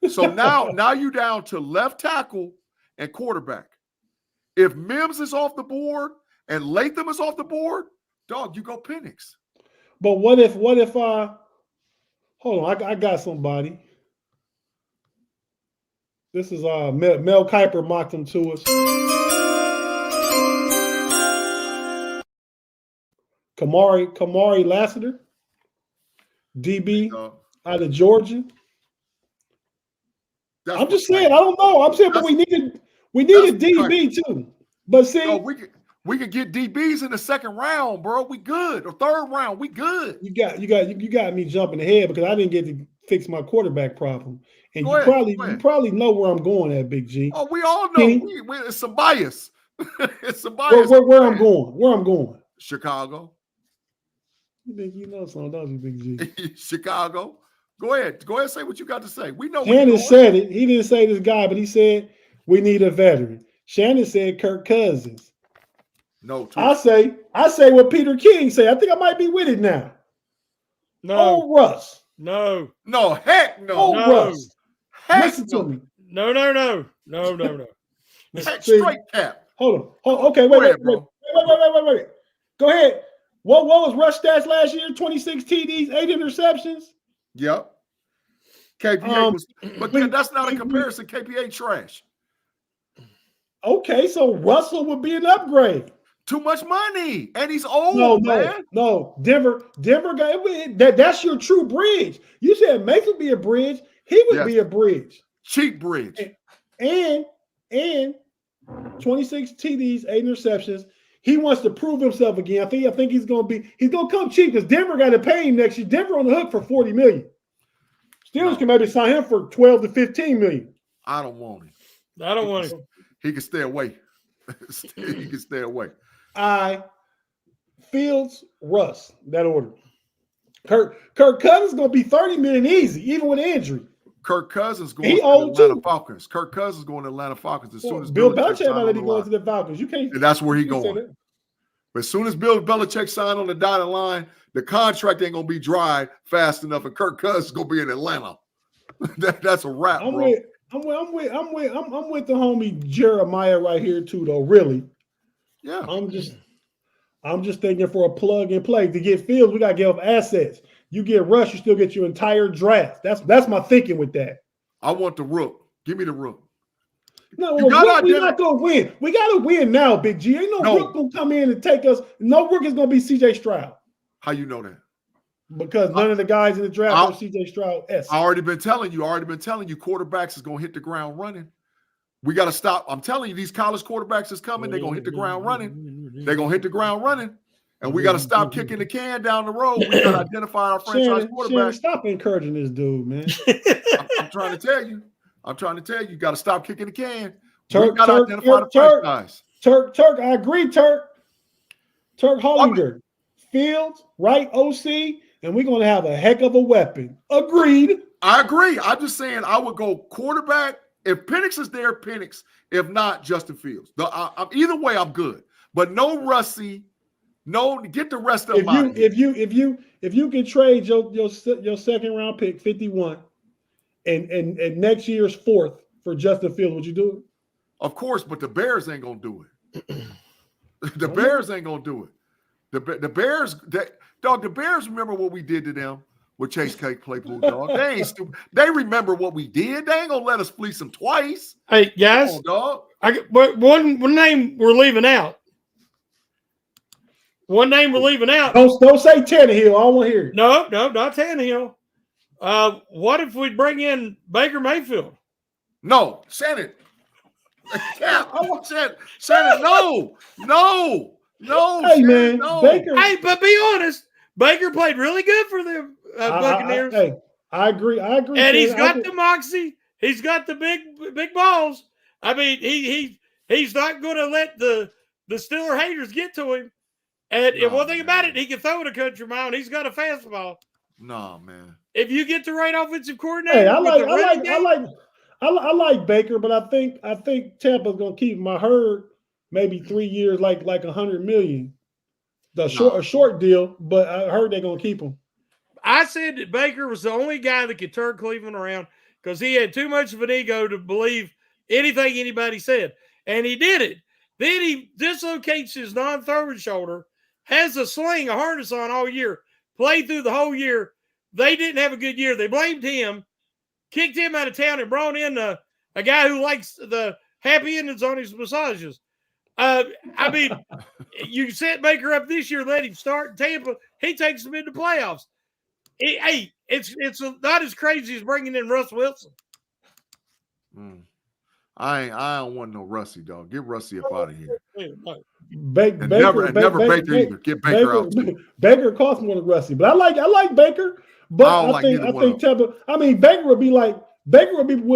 So now you down to left tackle and quarterback. If Mims is off the board and Latham is off the board, dog, you go Penix. But what if hold on, I got somebody. This is Mel Kiper mocked him to us. Kamari Lassiter, DB out of Georgia. I'm just saying, I don't know. I'm saying, but we need a DB too. But see, we could get DBs in the second round, bro. We good. Or third round, we good. You got me jumping ahead because I didn't get to fix my quarterback problem. And you probably know where I'm going at, Big G. Oh, we all know. It's some bias. It's some bias. Where I'm going. Chicago. You think you know something, don't you, Big G? Chicago. Go ahead. Say what you got to say. We know. Shannon said it. He didn't say this guy, but he said we need a veteran. Shannon said Kirk Cousins. No. I say what Peter King said. I think I might be with it now. No. Oh, Russ. No. No. Heck no. Oh, No. Russ. Heck Listen to me. No. Heck, straight cap. Hold on. Okay, wait. Go ahead. What was Russ stats last year? 26 TDs, 8 interceptions. Yep. KPA was, but that's not a comparison. KPA trash. Okay, so Russell would be an upgrade. Too much money, and he's old, man. No. Denver got that's your true bridge. You said Mace would be a bridge. He would be a bridge. Cheap bridge. And 26 TDs, 8 interceptions. He wants to prove himself again. I think he's gonna come cheap because Denver got to pay him next year. Denver on the hook for $40 million. Steelers can maybe sign him for $12 to $15 million. I don't want him. I don't want him. He can stay away. He can stay away. Fields, Russ, that order. Kirk Cousins is going to be $30 million easy, even with an injury. Kirk Cousins going to Atlanta Falcons. Kirk Cousins going to Atlanta Falcons as soon as Bill Belichick already going to the Falcons. You can't. And that's where he going. But as soon as Bill Belichick signed on the dotted line, the contract ain't going to be dry fast enough, and Kirk Cousins is going to be in Atlanta. That's a wrap, bro. I'm with the homie Jeremiah right here too, though. Really, yeah. I'm just thinking for a plug and play to get Fields, we gotta give up assets. You get Rush, you still get your entire draft. That's my thinking with that. I want the Rook. Give me the Rook. No, we're not gonna win. We gotta win now, Big G. Ain't no Rook gonna come in and take us. No Rook is gonna be CJ Stroud. How you know that? Because none of the guys in the draft are CJ Stroud. I already been telling you. Quarterbacks is gonna hit the ground running. We got to stop. I'm telling you, these college quarterbacks is coming. They're gonna hit the ground running. They're gonna hit the ground running. And we got to stop kicking the can down the road. We got to identify our franchise quarterback. Shannon, stop encouraging this dude, man. I'm trying to tell you. You got to stop kicking the can. Turk, we got to identify the franchise. Turk, I agree, Turk Hollinger. Fields, right OC, and we're going to have a heck of a weapon. Agreed. I agree. I'm just saying I would go quarterback. If Penix is there, Penix. If not, Justin Fields. Either way, I'm good. But no Russie. No, get the rest of them. If you can trade your second round pick 51 and next year's 4th for Justin Fields, would you do it? Of course, but the Bears ain't gonna do it. The Bears ain't gonna do it. The Bears, the Bears remember what we did to them with Chase Claypool, dog. They ain't stupid. They remember what we did. They ain't gonna let us fleece them twice. Hey guys, on, dog. But one name we're leaving out. One name we're leaving out. Don't say Tannehill. I don't want to hear it. No, not Tannehill. What if we bring in Baker Mayfield? No, Shannon. Yeah, I want Shannon. No. Hey, Shannon, man, no. Baker. Hey, but be honest, Baker played really good for the Buccaneers. I agree. And he's got the moxie. He's got the big balls. I mean, he's not going to let the Steeler haters get to him. And one thing about it, he can throw it a country mile, and he's got a fastball. No, man. If you get the right offensive coordinator, Hey, I like Baker, but I think Tampa's gonna keep him. I heard maybe 3 years, like $100 million. A short deal, but I heard they're gonna keep him. I said that Baker was the only guy that could turn Cleveland around because he had too much of an ego to believe anything anybody said, and he did it. Then he dislocates his non-throwing shoulder, has a sling, a harness on all year, played through the whole year. They didn't have a good year. They blamed him, kicked him out of town, and brought in a guy who likes the happy endings on his massages. I mean, you set Baker up this year, let him start in Tampa. He takes them into playoffs. It's not as crazy as bringing in Russ Wilson. I don't want no Russie, dog. Get Russie up out of here. Never Baker either. Get Baker out. Baker costs more than Russie, but I like Baker. But I think Tampa. I mean, Baker would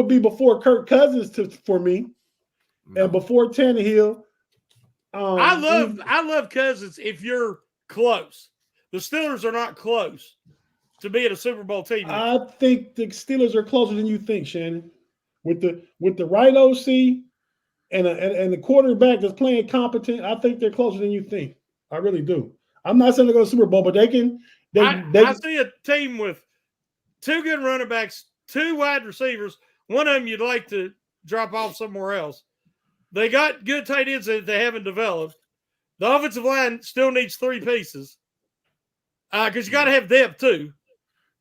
be before Kirk Cousins for me, and before Tannehill. I love Cousins if you're close. The Steelers are not close to being a Super Bowl team. I think the Steelers are closer than you think, Shannon. With the right OC and the quarterback that's playing competent, I think they're closer than you think. I really do. I'm not saying they're going to Super Bowl, but they can. I see a team with 2 good running backs, 2 wide receivers. One of them you'd like to drop off somewhere else. They got good tight ends that they haven't developed. The offensive line still needs 3 pieces because you got to have depth too.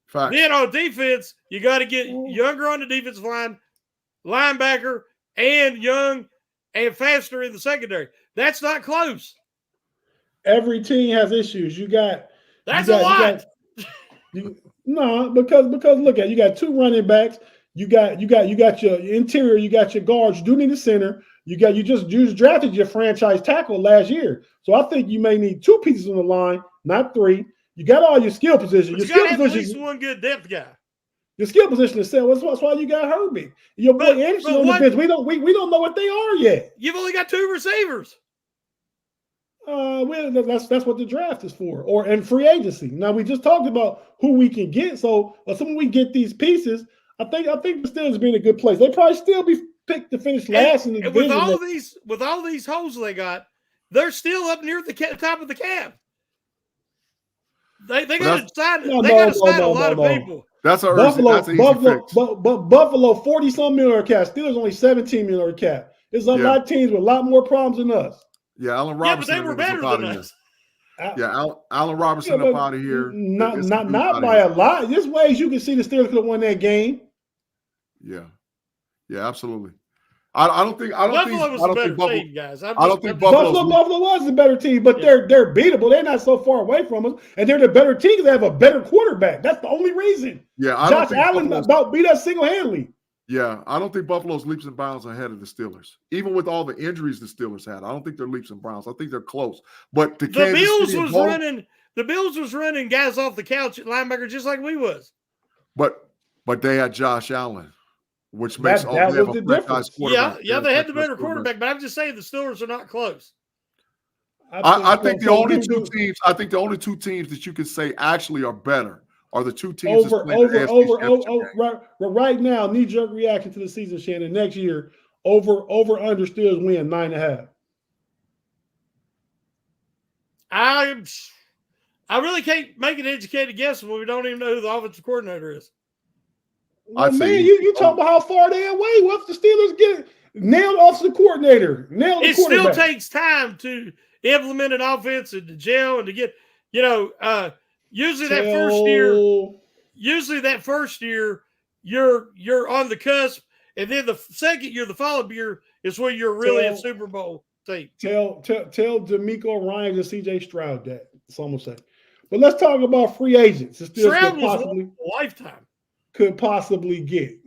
Fact. Then on defense, you got to get younger on the defensive line, linebacker, and young and faster in the secondary. That's not close. Every team has issues. That's a lot. No, because look at it. You got 2 running backs. You got your interior. You got your guards. You do need a center. You just drafted your franchise tackle last year. So I think you may need 2 pieces on the line, not 3. You got all your skill positions. You got to have at least one good depth guy. Your skill position is set. That's why you got Herbie. Your boy Anderson on the bench. We don't know what they are yet. You've only got 2 receivers. That's what the draft is for, and free agency. Now we just talked about who we can get. So assuming we get these pieces, I think the Steelers be in a good place. They probably still be picked to finish last in the division. With all these holes they got, they're still up near the top of the cap. They got to sign. They got to sign a lot of people. That's an easy fix. Buffalo, 40-some million cap. Steelers only 17 million cap. There's a lot of teams with a lot more problems than us. Yeah, Allen Robinson. Yeah, but they were better than us. Allen Robinson up out of here. Not by a lot. There's ways you can see the Steelers could have won that game. Yeah, absolutely. I don't think Buffalo was a better team, guys. I don't think Buffalo was a better team, but they're beatable. They're not so far away from us, and they're the better team. They have a better quarterback. That's the only reason. Yeah, Josh Allen about beat us single-handedly. Yeah, I don't think Buffalo's leaps and bounds ahead of the Steelers. Even with all the injuries the Steelers had, I don't think they're leaps and bounds. I think they're close. But the Bills was running guys off the couch at linebacker just like we was. But they had Josh Allen, which makes that was the difference. Yeah, they had the better quarterback, but I'm just saying the Steelers are not close. I think the only two teams that you can say actually are better are the two teams right now, knee-jerk reaction to the season, Shannon. Next year, over under Steelers win 9.5. I really can't make an educated guess when we don't even know who the offensive coordinator is. Well, man, you talk about how far they're away. What if the Steelers get nailed offensive coordinator? It still takes time to implement an offense and to gel and to get, usually that first year, you're on the cusp, and then the second year, the following year, is when you're really a Super Bowl team. Tell D'Amico Ryans and CJ Stroud that. That's all I'm saying. But let's talk about free agents. Stroud was a lifetime. Could possibly get.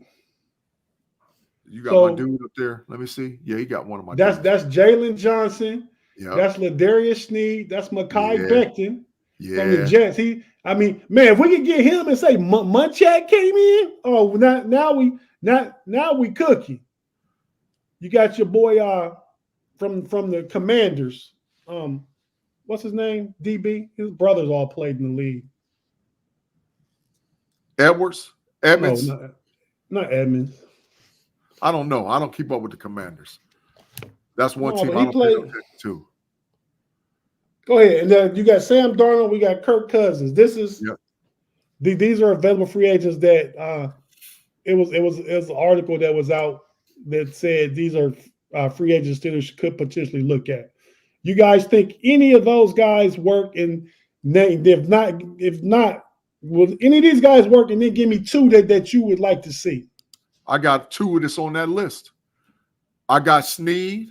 You got my dude up there. Let me see. Yeah, he got one of my dudes. That's Jalen Johnson. Yeah. That's Ladarius Sneed. That's Mekhi Becton from the Jets. Man, if we could get him and say Munchak came in, now we cooking. You got your boy from the Commanders. What's his name? DB. His brothers all played in the league. Edmonds? No, not Edmonds. I don't know. I don't keep up with the Commanders. That's one team I don't pay attention to. Go ahead. And then you got Sam Darnold. We got Kirk Cousins. These are available free agents that it was an article that was out that said these are free agents Steelers could potentially look at. You guys think any of those guys work? And if not, will any of these guys work? And then give me two that you would like to see. I got two that's on that list. I got Sneed,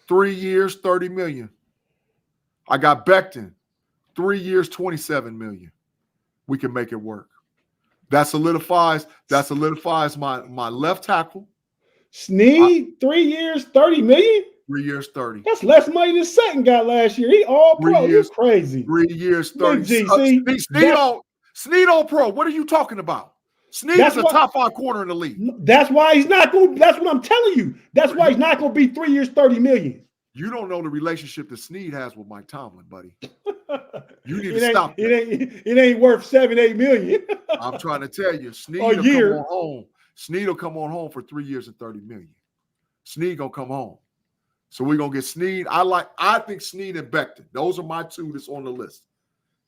3 years, $30 million. I got Becton, 3 years, $27 million. We can make it work. That solidifies my left tackle. Sneed, 3 years, $30 million? 3 years, 30. That's less money than Sutton got last year. He all pro. He's crazy. 3 years, 30. Sneed all pro. What are you talking about? Sneed is a top 5 corner in the league. That's why he's not going. That's what I'm telling you. That's why he's not going to be 3 years, $30 million. You don't know the relationship that Sneed has with Mike Tomlin, buddy. You need to stop that. It ain't worth $7-8 million. I'm trying to tell you, Sneed will come on home. Sneed will come on home for 3 years and $30 million. Sneed gonna come home. So we're gonna get Sneed. I think Sneed and Becton. Those are my two that's on the list.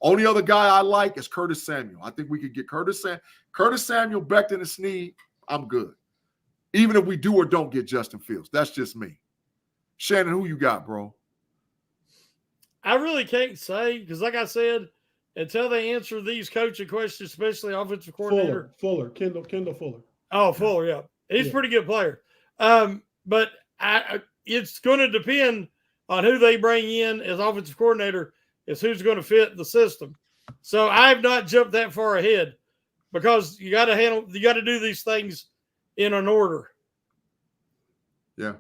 Only other guy I like is Curtis Samuel. I think we could get Curtis Samuel, Becton, and Sneed. I'm good. Even if we do or don't get Justin Fields. That's just me. Shannon, who you got, bro? I really can't say because, like I said, until they answer these coaching questions, especially offensive coordinator. Fuller, Kendall Fuller. Oh, Fuller, yeah. He's a pretty good player. But it's going to depend on who they bring in as offensive coordinator is who's going to fit the system. So I've not jumped that far ahead because you got to do these things in an order. Yeah.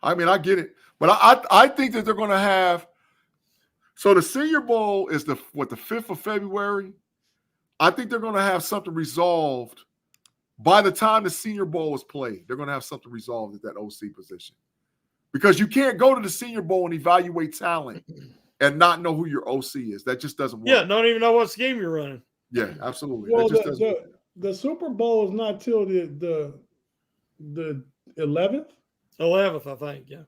I mean, I get it. But I think that they're going to have – so the Senior Bowl is the 5th of February? I think they're going to have something resolved by the time the Senior Bowl is played. They're going to have something resolved at that OC position. Because you can't go to the Senior Bowl and evaluate talent and not know who your OC is. That just doesn't work. Yeah, don't even know what scheme you're running. Yeah, absolutely. Well, the Super Bowl is not till the 11th? 11th, I think, yeah.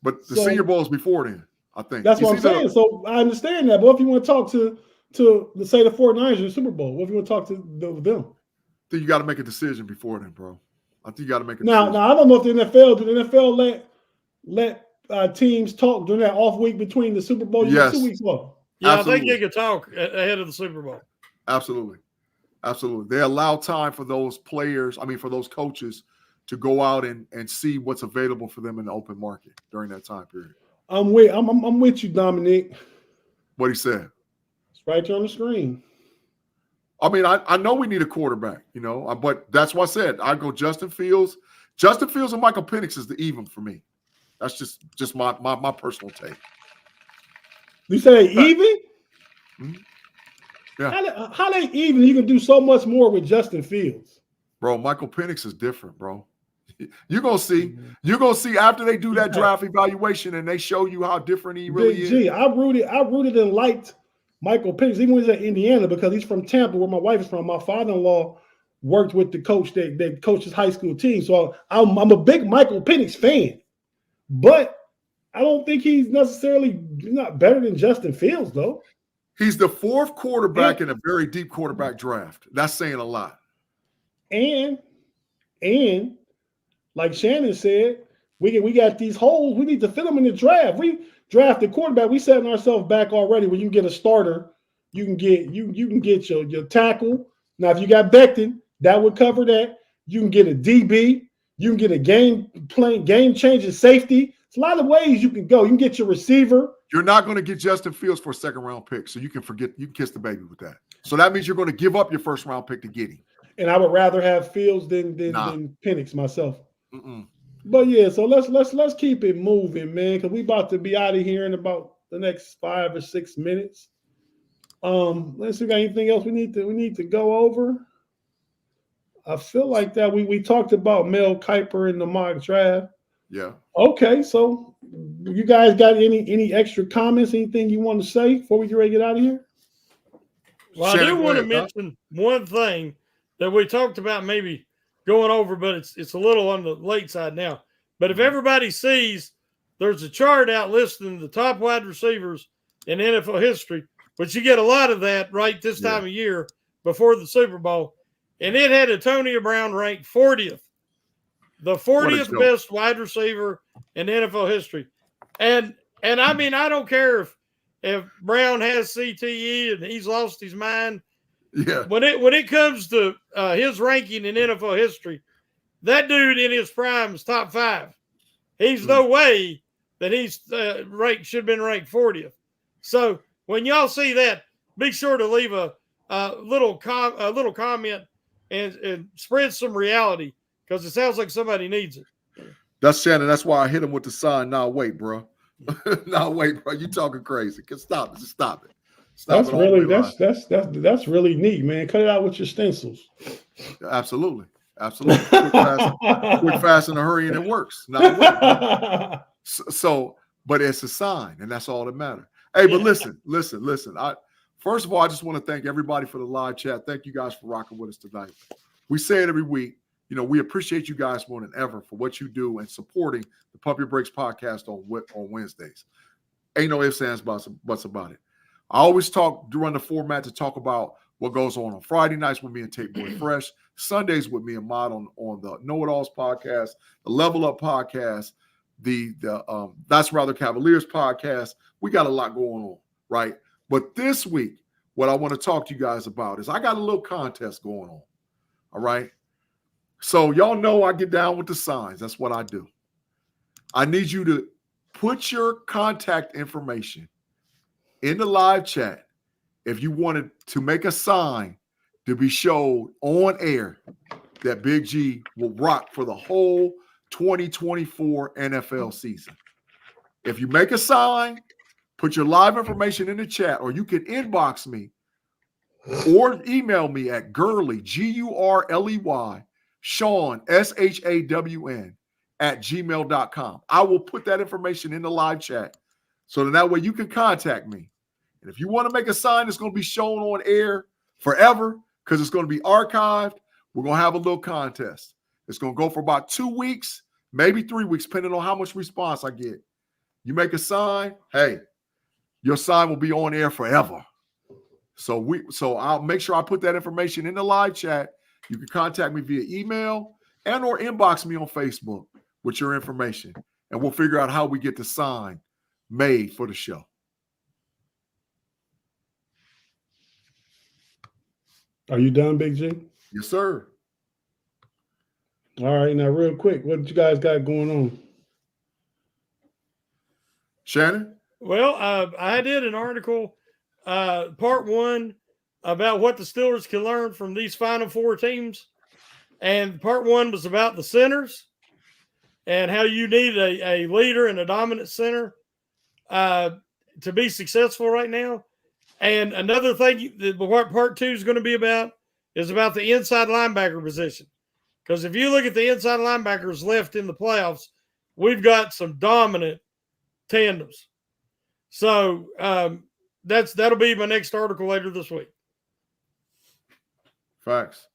But the Senior Bowl is before then, I think. That's what I'm saying. So I understand that. But if you want to talk to let's say the 49ers in the Super Bowl, what if you want to talk to them? I think you got to make a decision before then, bro. I think you got to make a decision. Now, I don't know if the NFL let teams talk during that off week between the Super Bowl. Yes. 2 weeks off. Yeah, absolutely. I think they could talk ahead of the Super Bowl. Absolutely. They allow time for those players, for those coaches to go out and see what's available for them in the open market during that time period. I'm with you, Dominic. What he said. It's right there on the screen. I mean, I know we need a quarterback, but that's why I said I go Justin Fields. Justin Fields and Michael Penix is the even for me. That's just my personal take. You say even? Mm-hmm. Yeah. How they even? You can do so much more with Justin Fields. Bro, Michael Penix is different, bro. You're gonna see. You're gonna see after they do that draft evaluation and they show you how different he really is. I rooted and liked Michael Penix, even when he was at Indiana, because he's from Tampa, where my wife is from. My father-in-law worked with the coach that coached his high school team. So I'm a big Michael Penix fan. But I don't think he's necessarily not better than Justin Fields, though. He's the fourth quarterback in a very deep quarterback draft. That's saying a lot. And like Shannon said, we got these holes. We need to fill them in the draft. We drafted quarterback. We setting ourselves back already. When you get a starter, you can get your tackle. Now, if you got Becton, that would cover that. You can get a DB. You can get a game-changing safety. It's a lot of ways you can go. You can get your receiver. You're not going to get Justin Fields for a second-round pick, so you can kiss the baby with that. So that means you're going to give up your first-round pick to get him. And I would rather have Fields than Penix myself. But yeah, so let's keep it moving, man, because we about to be out of here in about the next 5 or 6 minutes. Let's see, got anything else we need to go over? I feel like that we talked about Mel Kiper in the mock draft. Yeah. Okay, so you guys got any extra comments? Anything you want to say before we get ready to get out of here? Well, Shannon, I do want to mention one thing that we talked about maybe going over, but it's a little on the late side now. But if everybody sees, there's a chart out listing the top wide receivers in NFL history, but you get a lot of that right this time of year before the Super Bowl. And it had Antonio Brown ranked 40th, the 40th best wide receiver in NFL history. And I mean, I don't care if Brown has CTE and he's lost his mind. Yeah. When it comes to his ranking in NFL history, that dude in his prime is top 5. He's no way that he's should have been ranked 40th. So when y'all see that, be sure to leave a little comment and spread some reality, because it sounds like somebody needs it. That's Shannon. That's why I hit him with the sign. Now wait, bro. Now wait, bro. You talking crazy? Stop it. Just stop it. That's really neat, man. Cut it out with your stencils. Absolutely. Quick, fast, and a hurry, and it works. Now, but it's a sign, and that's all that matters. Hey, but listen. First of all, I just want to thank everybody for the live chat. Thank you guys for rocking with us tonight. We say it every week. We appreciate you guys more than ever for what you do and supporting the Pump Your Brakes podcast on Wednesdays. Ain't no ifs, ands, buts about it. I always run the format to talk about what goes on Friday nights with me and Tate Boy Fresh, Sundays with me and Mod on the Know It Alls podcast, the Level Up podcast, the That's Rather Cavaliers podcast. We got a lot going on, right? But this week, what I want to talk to you guys about is I got a little contest going on, all right? So y'all know I get down with the signs. That's what I do. I need you to put your contact information in the live chat if you wanted to make a sign to be showed on air that Big G will rock for the whole 2024 NFL season. If you make a sign, put your live information in the chat, or you can inbox me or email me at Gurley, Gurley, Shawn, SHAWN, @gmail.com. I will put that information in the live chat so that way you can contact me. And if you want to make a sign that's going to be shown on air forever because it's going to be archived, we're going to have a little contest. It's going to go for about 2 weeks, maybe 3 weeks, depending on how much response I get. You make a sign, hey, your sign will be on air forever. So I'll make sure I put that information in the live chat. You can contact me via email and or inbox me on Facebook with your information, and we'll figure out how we get the sign made for the show. Are you done, Big G? Yes, sir. All right, now real quick, what you guys got going on? Shannon? Well, I did an article, part 1, about what the Steelers can learn from these Final Four teams. And part 1 was about the centers and how you need a leader and a dominant center to be successful right now. And another thing that what part 2 is going to be about is about the inside linebacker position. Because if you look at the inside linebackers left in the playoffs, we've got some dominant tandems. So that'll be my next article later this week. Facts.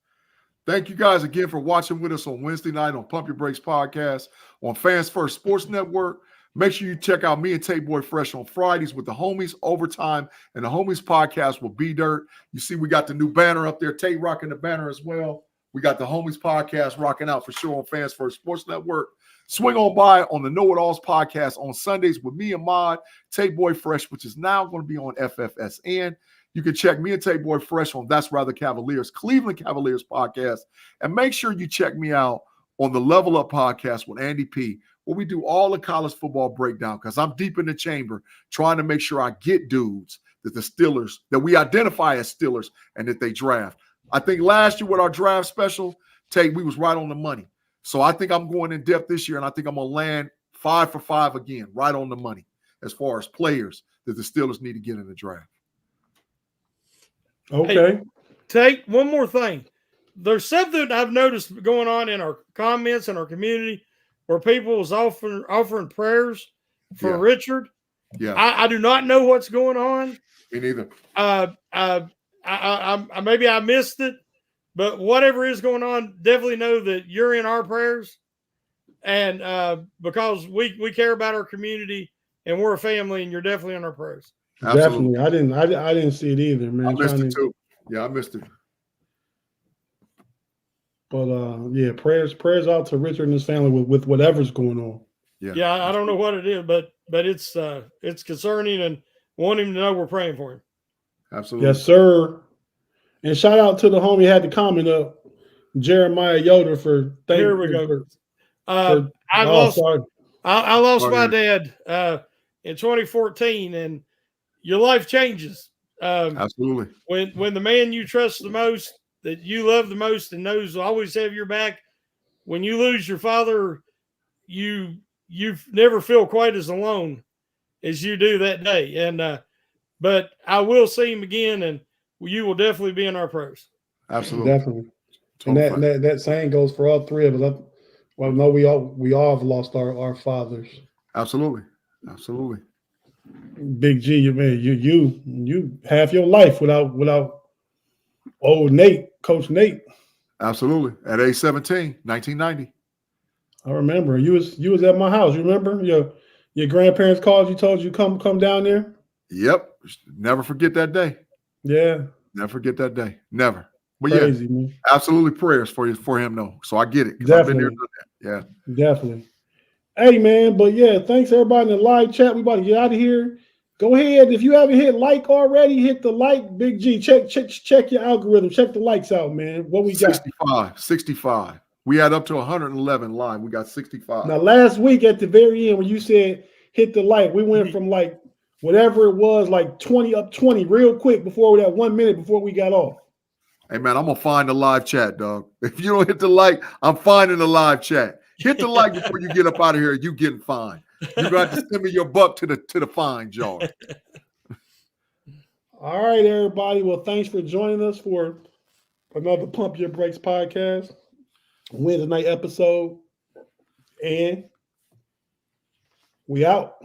Thank you guys again for watching with us on Wednesday night on Pump Your Brakes podcast on Fans First Sports Network. Make sure you check out me and Tate Boy Fresh on Fridays with the homies, Overtime, and the homies podcast will be dirt. You see, we got the new banner up there. Tate rocking the banner as well. We got the homies podcast rocking out for sure on Fans First Sports Network. Swing on by on the Know It Alls podcast on Sundays with me and Mod, Tate Boy Fresh, which is now going to be on FFSN. You can check me and Tate Boy Fresh on That's Rather Cavaliers, Cleveland Cavaliers podcast. And make sure you check me out on the Level Up podcast with Andy P, where we do all the college football breakdown, because I'm deep in the chamber trying to make sure I get dudes that the Steelers, that we identify as Steelers, and that they draft. I think last year with our draft special, Tate, we was right on the money. So I think I'm going in depth this year, and I think I'm going to land 5 for 5 again, right on the money as far as players that the Steelers need to get in the draft. Okay. Hey, Tate, one more thing. There's something I've noticed going on in our comments and our community where people was offering prayers for Richard. Yeah. I do not know what's going on. Me neither. Maybe I missed it, but whatever is going on, definitely know that you're in our prayers. And because we care about our community and we're a family, and you're definitely in our prayers. Absolutely. Definitely. I didn't see it either, man. I missed it too. Yeah, I missed it. But yeah, prayers out to Richard and his family with whatever's going on. Yeah, I don't know what it is, but it's concerning, and want him to know we're praying for him. Absolutely. Yes, sir. And shout out to the homie who had the comment up, Jeremiah Yoder, for Here we go. I lost my dad in 2014, and your life changes. Absolutely. When the man you trust the most, that you love the most, and knows will always have your back, when you lose your father, you never feel quite as alone as you do that day. And but I will see him again, and you will definitely be in our prayers. Absolutely. Definitely. And that saying goes for all three of us. Well, no, we all have lost our fathers. Absolutely. Absolutely. Big G, man, you half your life without old Nate, Coach Nate. Absolutely. At age 17, 1990. I remember you was at my house. You remember your grandparents called you, told you come down there. Yep. Never forget that day. Yeah. Never forget that day. Never. But crazy, yeah, man. Absolutely prayers for him though. So I get it. Definitely. I've been there, done that. Yeah. Definitely. Hey man, but yeah, thanks everybody in the live chat. We about to get out of here. Go ahead. If you haven't hit like already, hit the like. Big G, check your algorithm. Check the likes out, man. What we got? 65. We had up to 111 live. We got 65. Now, last week at the very end when you said hit the like, we went from like whatever it was, like 20 up 20 real quick before that 1 minute before we got off. Hey, man, I'm going to find the live chat, dog. If you don't hit the like, I'm finding the live chat. Hit the like before you get up out of here. You getting fined. You're going to have to send me your buck to the fine jar. All right, everybody. Well, thanks for joining us for another Pump Your Brakes podcast. Wednesday night episode. And we out.